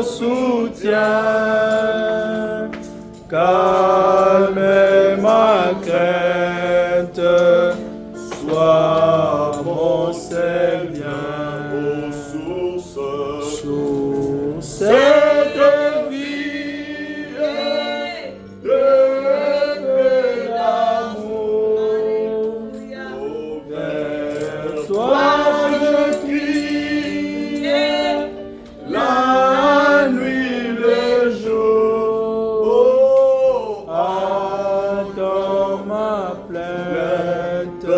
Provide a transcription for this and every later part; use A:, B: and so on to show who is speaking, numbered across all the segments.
A: soutien, calme ma crainte, sois mon Seigneur, source de vie, de rêve d'amour, vers toi je crie, la nuit, le jour, attends ma plainte,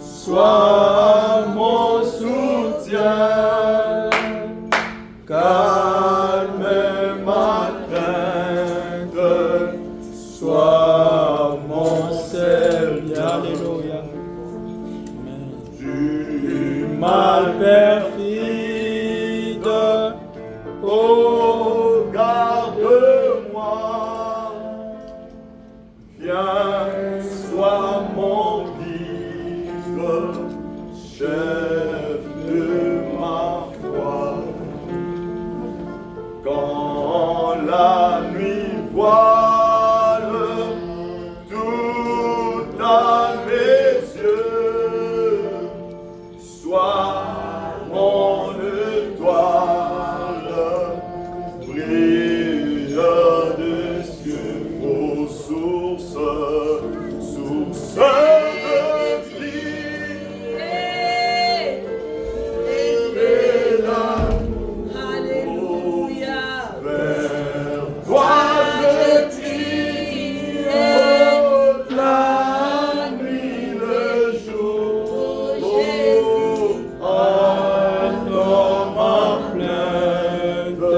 A: sois mon soutien, calme ma crainte, sois mon Seigneur. Alléluia. Du mal perfide, oh, garde-moi, viens, sois mon guide, chef de ma foi. Quand la nuit voile tout à mes yeux, sois mon étoile, brille des cieux, ô source de vie et d'amour.
B: Alléluia.
A: Vers toi je crie, la nuit, le jour, entends ma plainte,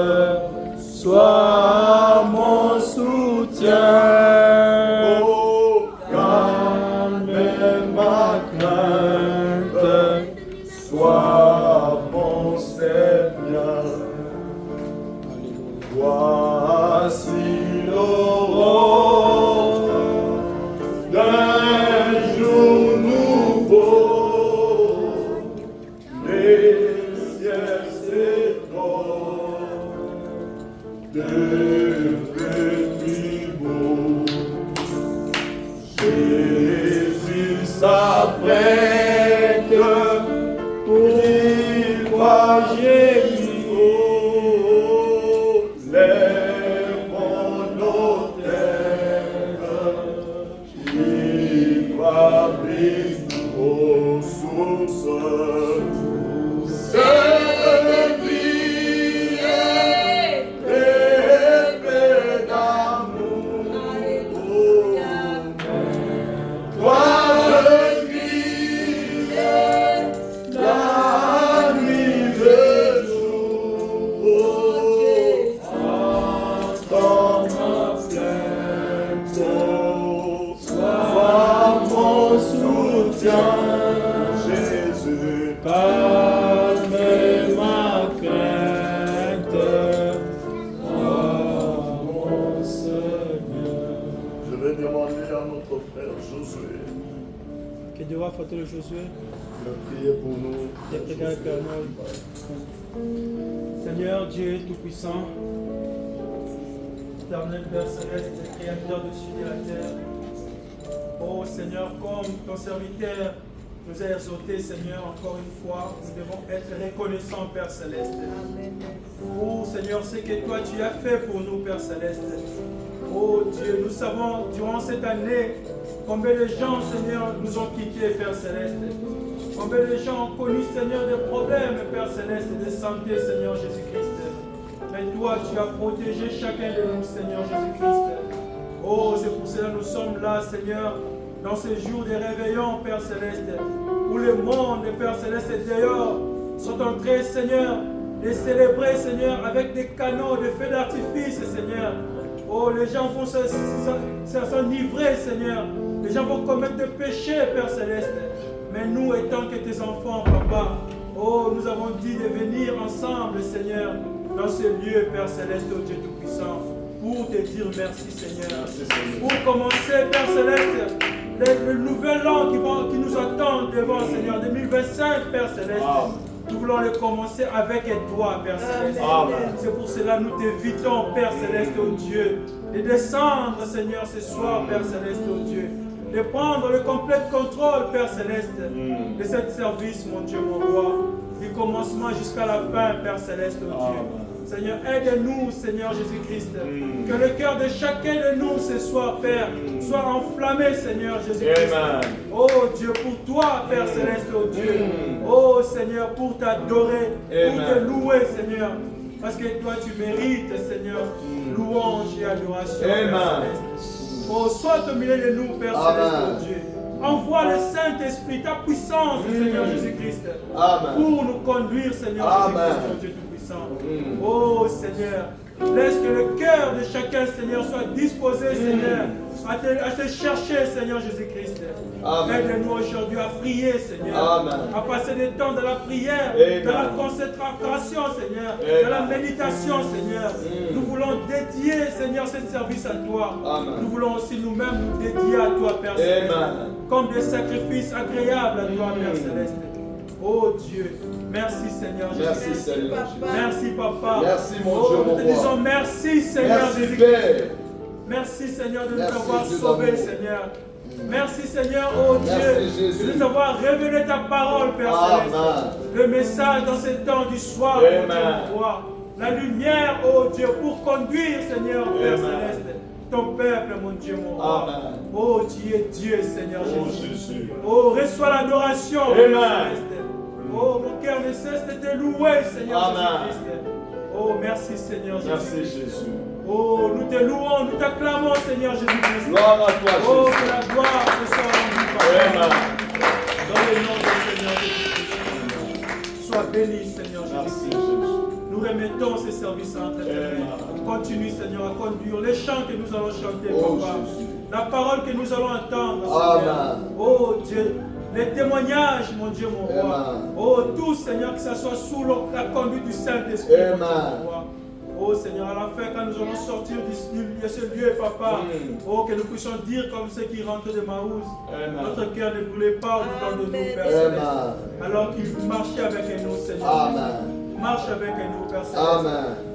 A: sois mon soutien, calme ma crainte, sois mon Seigneur. Voici l'aurore d'un jour nouveau, les ciels s'étonnent de petits mots. Jésus s'apprête pour toi gémir. Lève mon autel, qui va briller aux sources de vie et d'amour. Toi je crie, la nuit, le jour, entends ma plainte, sois mon soutien, Jésus, calme ma crainte, sois mon Seigneur.
C: Je vais demander à notre frère Josué
D: Que Dieu va fêter le Josué,
C: de prier pour nous.
D: de prier avec nous. Seigneur Dieu Tout-Puissant, éternel Père Céleste, Créateur de ciel et la terre. Oh Seigneur, comme ton serviteur nous a exhortés, Seigneur, encore une fois, nous devons être reconnaissants, Père Céleste. Oh Seigneur, c'est que toi tu as fait pour nous, Père Céleste. Oh Dieu, nous savons durant cette année combien de gens, Seigneur, nous ont quittés, Père Céleste. Combien de gens ont connu, Seigneur, des problèmes, Père Céleste, de santé, Seigneur Jésus-Christ. Mais toi, tu as protégé chacun de nous, Seigneur Jésus-Christ. Oh, c'est pour cela que nous sommes là, Seigneur, dans ces jours de réveillon, Père Céleste, où le monde, Père Céleste, et dehors, sont en train, Seigneur, de célébrer, Seigneur, avec des canons, des feux d'artifice, Seigneur. Oh, les gens vont s'enivrer, Seigneur. Les gens vont commettre des péchés, Père Céleste. Mais nous, étant que tes enfants, Papa, oh, nous avons dit de venir ensemble, Seigneur, dans ce lieu, Père Céleste, oh Dieu Tout-Puissant, pour te dire merci, Seigneur. Pour commencer, Père Céleste, le nouvel an qui nous attend devant, Seigneur, 2025, Père Céleste. Nous voulons le commencer avec toi, Père Céleste.
A: Amen.
D: C'est pour cela que nous t'invitons, Père Céleste, oh Dieu, de descendre, Seigneur, ce soir, Père Céleste, oh Dieu, de prendre le complet contrôle, Père Céleste, de ce service, mon Dieu, mon roi, du commencement jusqu'à la fin, Père Céleste, oh Dieu. Seigneur, aide-nous, Seigneur Jésus-Christ, que le cœur de chacun de nous ce soir, Père, soit enflammé, Seigneur Jésus-Christ.
A: Amen.
D: Oh Dieu, pour toi, Père Céleste, oh Dieu. Oh Seigneur, pour t'adorer, pour te louer, Seigneur. Parce que toi, tu mérites, Seigneur, louange et adoration, Père Céleste. Oh, sois au milieu de nous, Père Céleste, oh Dieu. Envoie le Saint-Esprit, ta puissance, Seigneur Jésus-Christ, pour nous conduire, Seigneur Jésus-Christ, mon Dieu Tout-Puissant. Oh Seigneur, laisse que le cœur de chacun, Seigneur, soit disposé, Seigneur, à te chercher, Seigneur Jésus-Christ. Aide-nous aujourd'hui à prier, Seigneur. À passer des temps de la prière, de la consécration, Seigneur, de la méditation, Seigneur. Nous voulons dédier, Seigneur, ce service à toi. Nous voulons aussi nous-mêmes nous dédier à toi, Père Céleste, comme des sacrifices agréables à toi, Père Céleste. Oh Dieu, merci Seigneur Jésus.
C: Merci Seigneur.
D: Merci Papa.
C: Merci mon Dieu, mon
D: Nous te disons
C: roi.
D: merci Seigneur
C: Merci
D: Jésus.
C: Père.
D: Merci Seigneur de nous
C: Merci,
D: avoir
C: Dieu
D: sauvés,
C: d'amour.
D: Seigneur. Merci Seigneur, oh
C: Merci,
D: Dieu,
C: Jésus.
D: de nous avoir révélé ta parole, Père Céleste. Le message dans ce temps du soir, mon Dieu, mon roi. La lumière, oh Dieu, pour conduire, Seigneur, Père Céleste, ton peuple, mon Dieu, mon roi. Oh, tu es Dieu, Seigneur Jésus. Oh, reçois l'adoration, Père Céleste. Oh, mon cœur ne cesse de te louer, Seigneur Jésus-Christ. Oh, merci, Seigneur Jésus.
A: Merci Jésus.
D: Oh, nous te louons, nous t'acclamons, Seigneur Jésus-Christ.
C: Gloire à toi,
D: Oh,
C: Jésus.
D: que la gloire te soit rendue, Papa. Dans le nom du Seigneur Jésus-Christ. Sois béni, Seigneur
A: Merci
D: Jésus-Christ.
A: Jésus.
D: Nous remettons ces services entre tes mains. Continue, Seigneur, à conduire les chants que nous allons chanter,
C: Oh,
D: Papa.
C: Jésus.
D: La parole que nous allons entendre, Seigneur. Oh, Dieu. Les témoignages, mon Dieu, mon roi. Oh, tout, Seigneur, que ce soit sous la conduite du Saint-Esprit, mon Dieu, mon roi. Oh Seigneur, à la fin, quand nous allons sortir de ce lieu, Papa, oh, que nous puissions dire comme ceux qui rentrent de Maouz, notre cœur ne brûlait pas au-dedans de nous, Père Céleste, alors qu'il marchait avec nous, Seigneur. Marche avec nous, Père Céleste.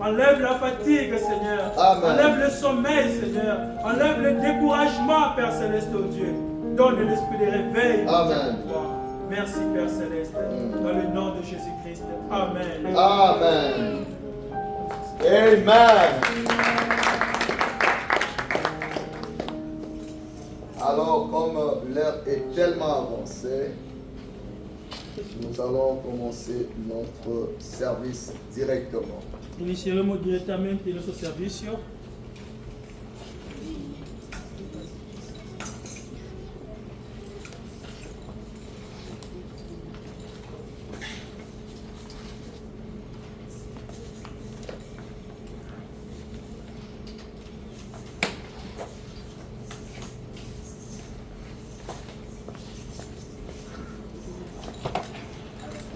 D: Enlève la fatigue, Seigneur. Enlève le sommeil, Seigneur. Enlève le découragement, Père Céleste, oh Dieu. Donne l'esprit de réveil. Merci, Père Céleste. Dans le nom de Jésus-Christ. Amen.
C: Amen. Amen. Alors, comme l'heure est tellement avancée, nous allons commencer notre service directement.
D: Inizieremo direttamente il nostro servizio.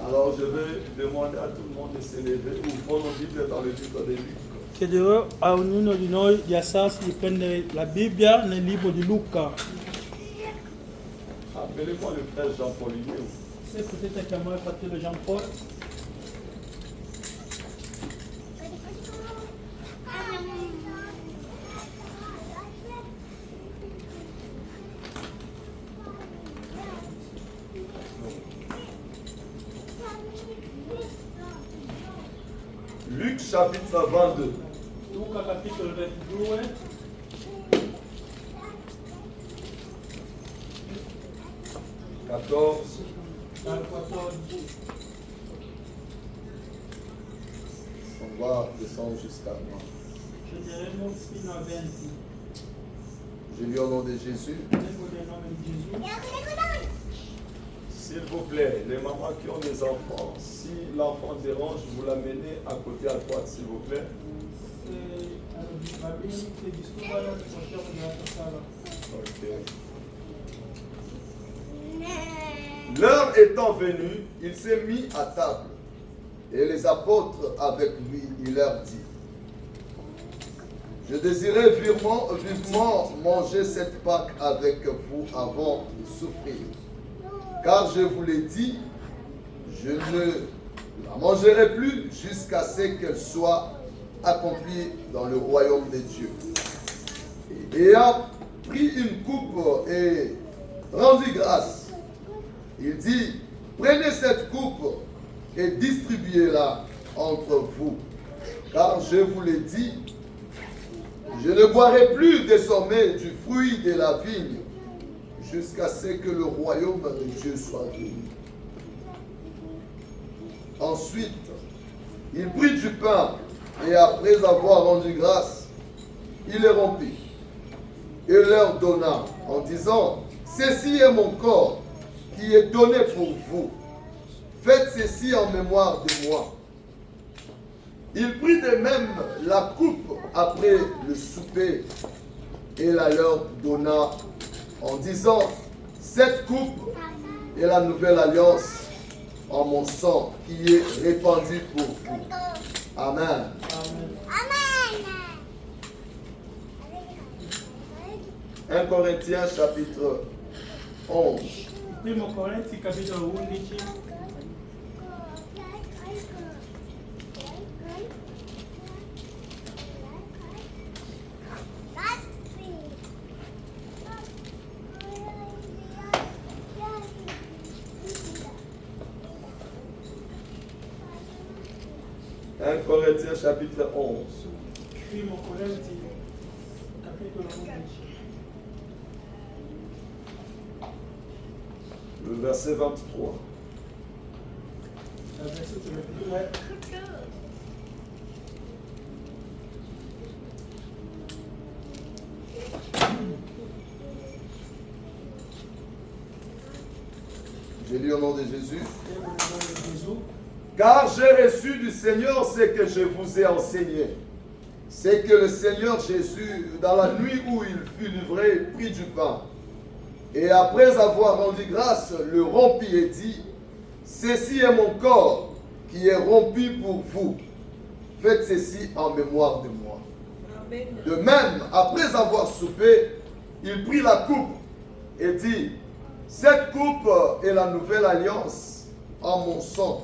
C: Alors, je vais demander à tout le monde de se lever ou prendre nos Bibles dans le livre de Luc.
D: Chiederò a ognuno di noi di alzarsi di prendere la Bibbia nel libro di Luca.
C: Appelez-moi le frère Jean-Paul Lieu.
D: Se potete chiamare il fratello Jean-Paul.
C: Luc chapitre 22.
D: Luca capitolo 22.
C: Dal 14. On va descendre jusqu'à moi.
D: Scenderemo fino a 20.
C: Je lis au nom de Jésus.
D: Leggo nel nome di Gesù.
C: S'il vous plaît, les mamans qui ont des enfants, si l'enfant dérange, vous l'amenez à côté à droite, s'il vous plaît.
D: Se bambini che disturbano, li portiamo nell'altra sala.
C: Ok. L'heure étant venue, il s'est mis à table. Et les apôtres avec lui, il leur dit: je désirais vivement manger cette Pâque avec vous avant de souffrir. Car je vous l'ai dit, je ne Vous ne la mangerez plus jusqu'à ce qu'elle soit accomplie dans le royaume des dieux. Et ayant pris une coupe et rendu grâce, il dit, prenez cette coupe et distribuez-la entre vous. Car je vous l'ai dit, je ne boirai plus désormais du fruit de la vigne jusqu'à ce que le royaume de Dieu soit venu. Ensuite, il prit du pain et après avoir rendu grâce, il le rompit et leur donna en disant, ceci est mon corps qui est donné pour vous. Faites ceci en mémoire de moi. Il prit de même la coupe après le souper et la leur donna en disant, cette coupe est la nouvelle alliance en mon sang qui est répandu pour vous. Amen.
D: Amen.
C: 1 Corinthiens chapitre 11.
D: Primo Corinti capitolo 11.
C: Corinthiens chapitre 11.
D: Primo Corinti capitolo 11.
C: Le verset 23.
D: La verset 23.
C: Je lis au nom de Jésus.
D: Et au nom de Jésus.
C: Car j'ai reçu du Seigneur ce que je vous ai enseigné. C'est que le Seigneur Jésus, dans la nuit où il fut livré, prit du pain. Et après avoir rendu grâce, le rompit et dit, ceci est mon corps qui est rompu pour vous. Faites ceci en mémoire de moi.
B: Amen.
C: De même, après avoir soupé, il prit la coupe et dit, cette coupe est la nouvelle alliance en mon sang.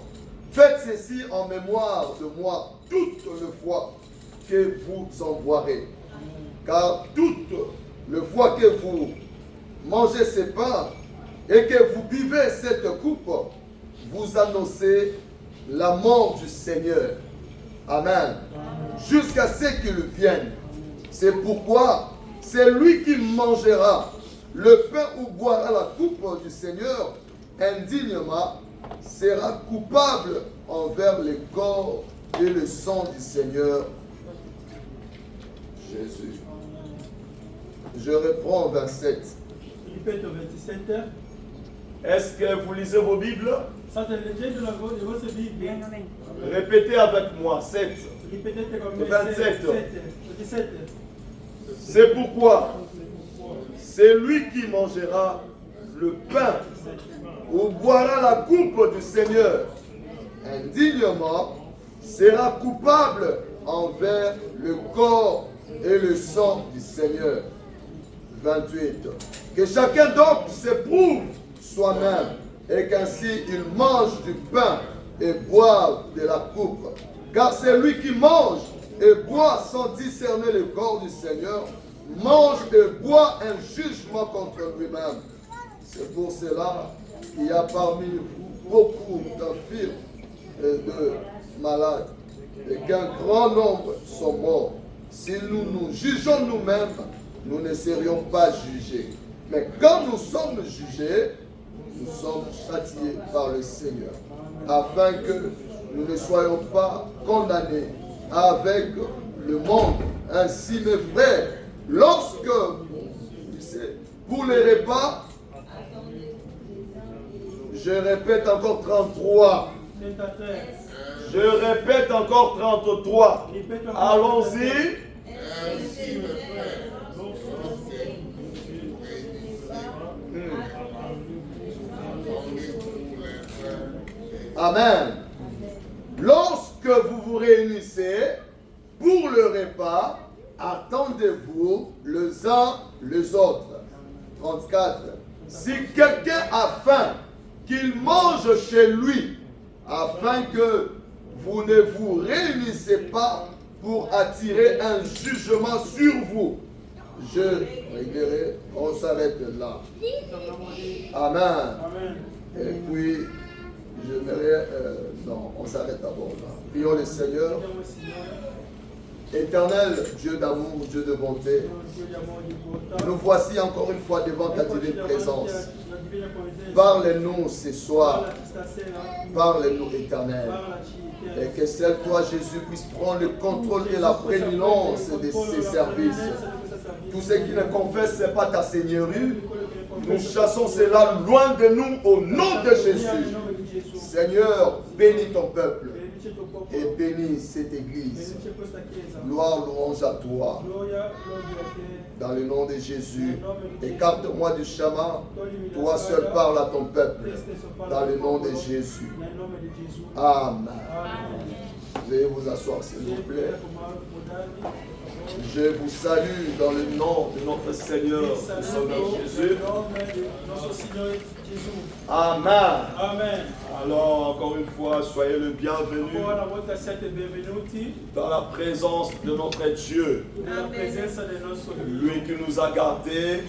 C: Faites ceci en mémoire de moi toutes les fois que vous en boirez. Car toutes les fois que vous mangez ce pain et que vous buvez cette coupe, vous annoncez la mort du Seigneur. Amen. Jusqu'à ce qu'il vienne. C'est pourquoi c'est lui qui mangera le pain ou boira la coupe du Seigneur indignement sera coupable envers le corps et le sang du Seigneur Jésus. Je reprends 27.
D: Ripeto 27.
A: Est-ce que vous lisez vos Bibles?
D: State leggendo le vostre Bibbie?
A: Répétez avec moi. 7.
D: Ripetete con me
A: 27.
D: 27.
A: C'est pourquoi c'est lui qui mangera le pain ou boira la coupe du Seigneur
C: Indignement sera coupable envers le corps et le sang du Seigneur. 28. Que chacun donc s'éprouve soi-même et qu'ainsi il mange du pain et boive de la coupe. Car c'est lui qui mange et boit sans discerner le corps du Seigneur, mange et boit un jugement contre lui-même. C'est pour cela qu'il y a parmi vous beaucoup d'infirmes et de malades, et qu'un grand nombre sont morts. Si nous nous jugeons nous-mêmes, nous ne serions pas jugés. Mais quand nous sommes jugés, nous sommes châtiés par le Seigneur, afin que nous ne soyons pas condamnés avec le monde. Ainsi, mes frères, lorsque, pour les repas, je répète encore 33.
A: Je répète encore 33. Allons-y.
C: Amen. Lorsque vous vous réunissez pour le repas, attendez-vous les uns les autres. 34. Si quelqu'un a faim, qu'il mange chez lui, afin que vous ne vous réunissez pas pour attirer un jugement sur vous. Je réglerai, on s'arrête là. Amen.
D: Amen.
C: Et puis, j'aimerais, non, on s'arrête d'abord là. Prions le Seigneur. Éternel Dieu d'amour, Dieu de bonté, nous voici encore une fois devant ta divine présence. Parle-nous ce soir, parle-nous éternel. Et que seul toi, Jésus, puisse prendre le contrôle et la prééminence de ces services. Tous ceux qui ne confessent pas ta Seigneurie, nous chassons cela loin de nous au nom de Jésus. Seigneur, bénis ton peuple et bénis cette église. Gloire, louange à toi. Dans le nom de Jésus, écarte-moi du chemin. Toi seul parle à ton peuple. Dans le nom de Jésus. Amen. Veuillez vous asseoir, s'il vous plaît. Je vous salue dans le nom de notre Seigneur et Sauveur Jésus. Amen.
D: Amen.
A: Alors, encore une fois, soyez le bienvenu dans la présence de notre Dieu. Lui qui nous a gardés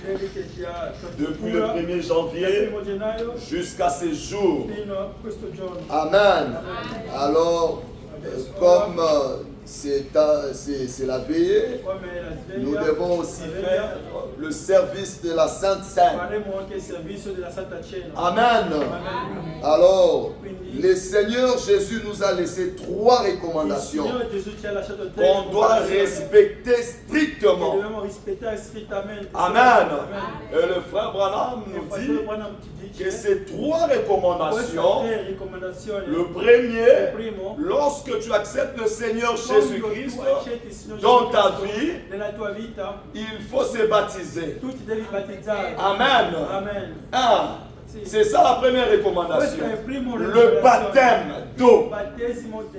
A: depuis le 1er janvier jusqu'à ces jours.
C: Amen. Alors, comme c'est la veillée, nous devons aussi faire le service de la Sainte Seine. Amen. Alors, le Seigneur Jésus nous a laissé 3 recommandations qu'on doit respecter strictement. Amen. Et le frère Branham nous dit que ces 3 recommandations, le premier, lorsque tu acceptes le Seigneur Jésus-Christ dans ta vie, il faut se baptiser. Amen. C'est ça la première recommandation. Le baptême d'eau.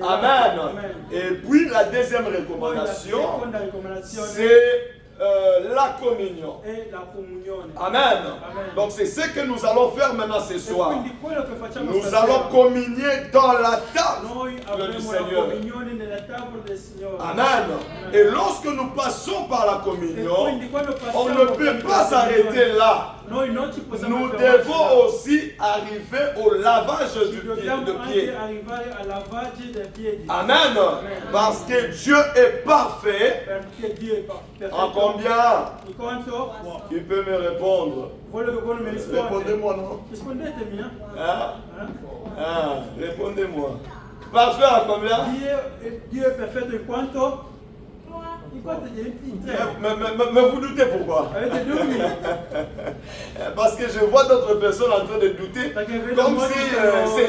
C: Amen. Et puis la deuxième recommandation, c'est la communion. Amen. Donc c'est ce que nous allons faire maintenant ce soir. Nous allons communier dans la table du Seigneur. Amen. Et lorsque nous passons par la communion, on ne peut pas s'arrêter là. Nous devons aussi arriver au lavage de pied. Amen. Parce que Dieu est parfait. En combien? Qui peut me répondre? Répondez-moi, non? Répondez-moi. Parfait à combien?
D: Dieu est parfait en quanto?
C: Mais vous doutez pourquoi? Parce que je vois d'autres personnes en train de douter, comme si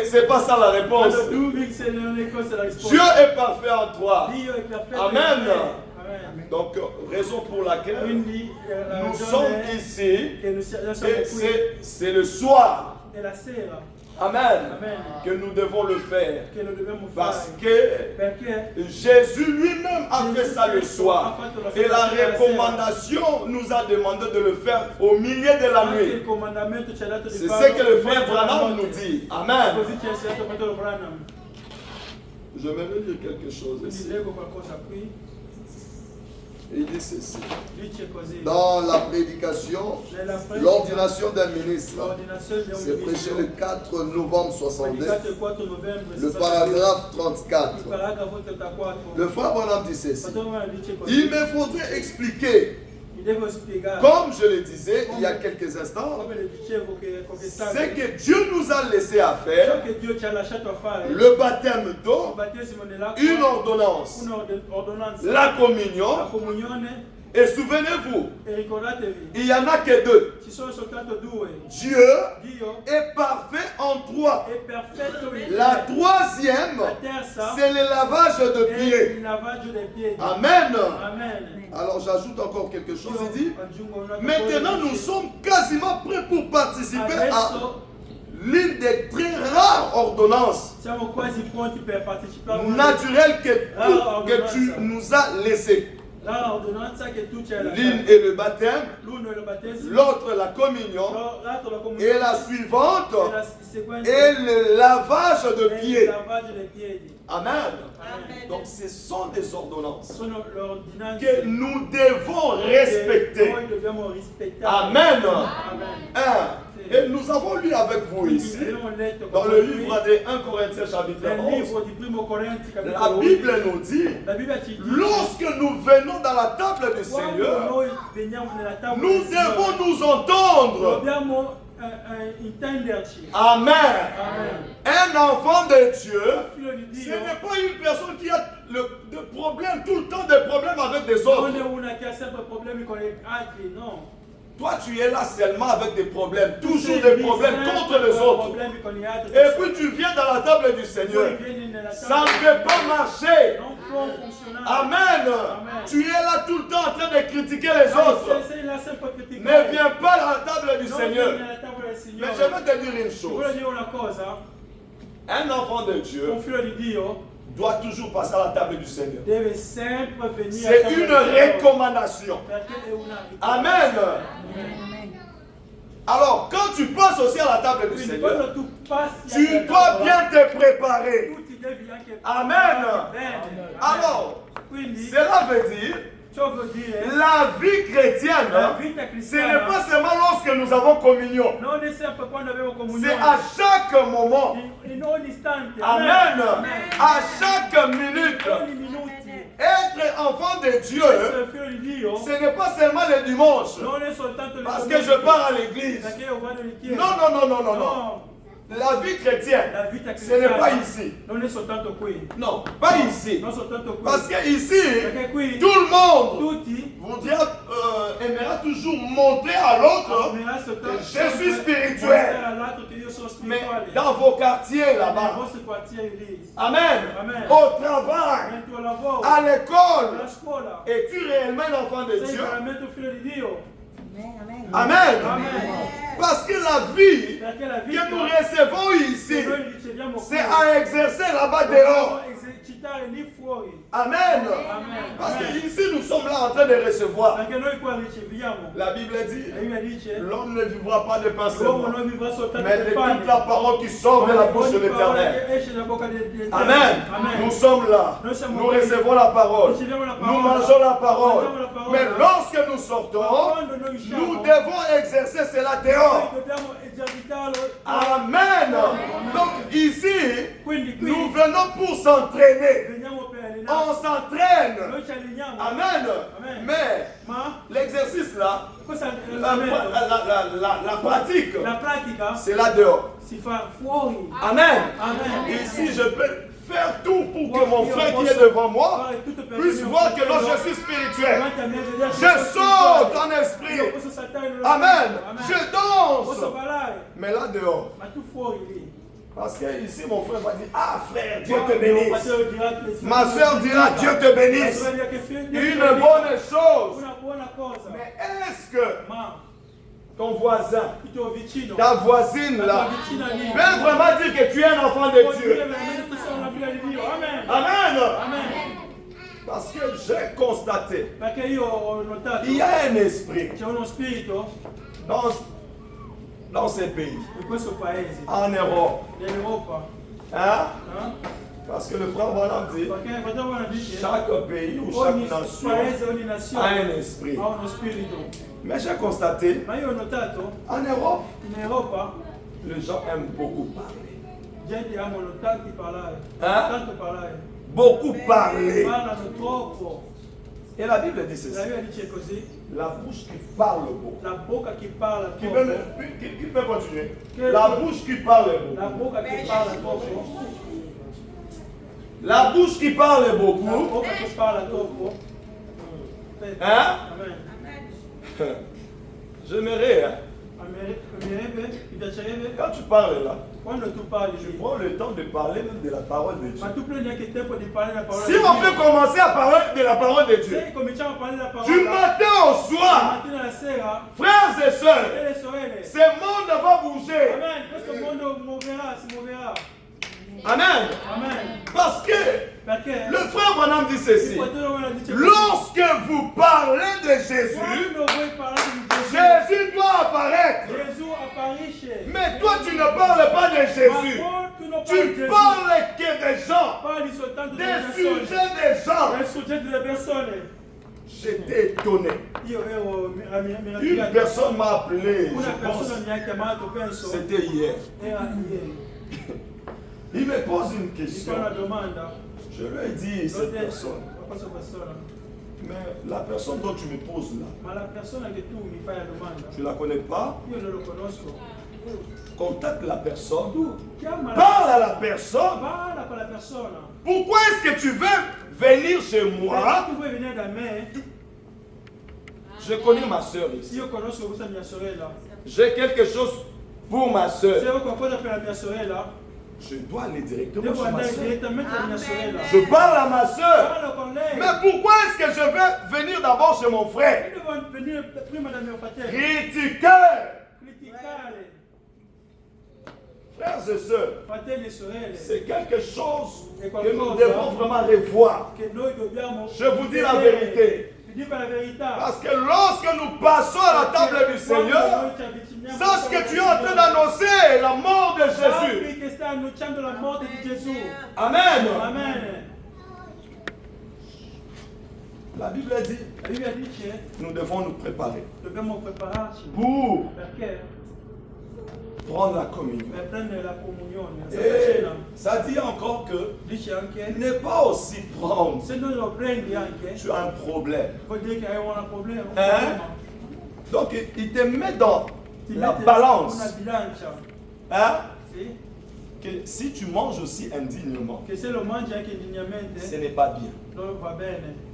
C: c'est pas ça la réponse. Dieu est parfait en toi. Amen. Donc, raison pour laquelle nous sommes ici, c'est le soir. Amen. Que nous devons le faire. Parce que Jésus lui-même a fait ça le soir. Et la recommandation nous a demandé de le faire au milieu de la nuit. C'est ce que le frère Branham nous dit. Amen. Je vais dire quelque chose ici. Il dit ceci. Dans la prédication, l'ordination d'un ministre, c'est prêché le 4 novembre 62, le paragraphe 34. Le frère Branham dit ceci. Il me faudrait expliquer, comme je le disais il y a quelques instants, ce que Dieu nous a laissé à faire, le baptême d'eau, une ordonnance, la communion, et souvenez-vous, il n'y en a que 2. Dieu est parfait en 3. La troisième, c'est le lavage de pieds. Amen. Alors j'ajoute encore quelque chose. Il dit, maintenant nous sommes quasiment prêts pour participer à l'une des très rares ordonnances naturelles que tu nous as laissées. L'une est le baptême, l'autre la communion, et la suivante est le lavage de pieds. Amen. Donc ce sont des ordonnances que nous devons respecter. Amen. Et nous avons lu avec vous ici, dans le livre de 1 Corinthiens chapitre 11, la Bible nous dit, lorsque nous venons dans la table du Seigneur, nous devons nous entendre. Amen. Un enfant de Dieu, ce n'est pas une personne qui a des problèmes, tout le temps des problèmes avec des autres. Toi, tu es là seulement avec des problèmes, toujours des problèmes contre les autres. Et puis tu viens dans la table du Seigneur. Ça ne peut pas marcher. Amen. Tu es là tout le temps en train de critiquer les autres. Ne viens pas à la table du Seigneur. Mais je vais te dire une chose. Un enfant de Dieu doit toujours passer à la table du Seigneur. C'est une recommandation. Amen. Alors, quand tu passes aussi à la table du Seigneur, tu dois bien te préparer. Amen. Alors, cela veut dire la vie chrétienne, ce n'est pas seulement lorsque nous avons communion. C'est à chaque moment. Amen. À chaque minute. Être enfant de Dieu, ce n'est pas seulement le dimanche. Parce que je pars à l'église. Non. La vie chrétienne, ce n'est pas ici. Non, pas ici. Parce que ici, tout le monde aimera toujours montrer à l'autre que je suis spirituel. Mais dans vos quartiers là-bas, amen, au travail, à l'école, es-tu réellement un enfant de Dieu? Amen. Parce que la vie que nous recevons ici, c'est à exercer là-bas dehors. Amen. Parce que ici nous sommes là en train de recevoir. La Bible dit, l'homme ne vivra pas de pain seulement, mais de toute la parole qui sort de la bouche de l'Éternel. Amen. Nous sommes là. Nous recevons la parole. Nous mangeons la parole. Mais lorsque nous sortons, nous devons exercer cela dehors. Amen. Donc ici, nous venons pour s'entraîner. On s'entraîne. Amen. Mais l'exercice là, la pratique, c'est là dehors. Amen. Ici, je peux faire tout pour que mon frère qui est devant moi puisse voir que là je suis spirituel. Je saute en esprit. Amen. Je danse. Mais là dehors. Parce que ici mon frère va dire, ah frère, Dieu te bénisse. Ma soeur dira, Dieu te bénisse. Une bonne chose. Mais est-ce que ton voisin, ta voisine là, peut vraiment dire que tu es un enfant de Dieu? Amen. Parce que j'ai constaté, il y a un esprit dans ces pays, en Europe. Hein? Parce que le frère Branham dit, chaque pays ou chaque nation a un esprit. Mais j'ai constaté, en Europe, les gens aiment beaucoup parler. Hein? Beaucoup parler. Et la Bible dit ceci. La bouche qui parle beaucoup. Qui peut continuer? La bouche qui parle beaucoup. La bouche qui parle beaucoup. Hein? J'aimerais, hein? Quand tu parles là, tu prends le temps de parler même de la parole de Dieu. Si on peut commencer à parler de la parole de Dieu, du matin au soir, frères et sœurs, ce monde va bouger. Amen. Parce que le frère Branham dit ceci. Lorsque vous Jésus,
D: Quando voi parlate di Gesù,
C: Jésus doit apparaître.
D: Gesù apparisce.
C: Mais toi, tu ne parles pas de Jésus.
D: Ma tu non parli di
C: Tu
D: Gesù,
C: parles que des gens,
D: parli soltanto delle
C: des
D: persone,
C: sujets des gens.
D: del soggetto delle persone.
C: J'étais étonné.
D: Io ero
C: Une
D: meravigliato.
C: personne m'a appelé,
D: Una
C: je pense,
D: persona mi ha chiamato, penso,
C: c'était hier.
D: era ieri.
C: Il me pose une
D: Mi fa
C: question.
D: una domanda.
C: Je lui ai dit,
D: L'ho
C: cette
D: detto
C: personne,
D: a questa persona,
C: mais la personne dont tu me poses là,
D: ma la persona che tu mi fai la domanda,
C: tu la connais pas?
D: io non lo conosco.
C: Contacte la personne.
D: Chiama
C: Parle à la personne.
D: parla con la persona.
C: Pourquoi est-ce que tu veux venir chez moi?
D: Perché tu vuoi venire da me?
C: Je connais ma soeur ici.
D: Io conosco questa mia sorella.
C: J'ai quelque chose pour ma
D: Se
C: soeur.
D: ho qualcosa per la mia sorella,
C: Je dois aller directement
D: devo
C: chez ma
D: andare
C: soeur.
D: direttamente alla mia sorella.
C: Je parle à ma soeur.
D: Parlo con lei.
C: Mais pourquoi est-ce que je veux venir d'abord chez mon frère?
D: Io devo venire prima da mio fratello.
C: Critiqueur.
D: Criticare
C: Frères et sœurs,
D: fratelli e sorelle.
C: c'est quelque chose
D: È
C: que nous
D: qualcosa
C: devons vraiment revoir.
D: che noi dobbiamo.
C: Je vous dis la vérité.
D: Vi dico la verità.
C: Parce que lorsque nous passons à la table du Seigneur, sache que tu es en train d'annoncer la mort de Jésus.
D: Sappi che sta annunciando la morte di Gesù.
C: Amen.
D: Amen.
C: La Bible dit,
D: La Bibbia dice
C: nous devons nous préparer
D: dobbiamo prepararci.
C: pour
D: Perché?
C: prendre la communion.
D: Per prendere la comunione, la Santa
C: Et
D: Cena.
C: ça dit encore que
D: Dice anche,
C: ne pas aussi prendre.
D: se non lo prendi anche,
C: Tu as un problème.
D: vuol dire che hai un problema.
C: Donc il te met dans
D: Ti
C: la
D: mette una
C: balance.
D: bilancia,
C: Hein?
D: sì?
C: Que si tu manges aussi indignement,
D: Che se lo mangi anche indegnamente
C: ce n'est pas bien.
D: non va bene.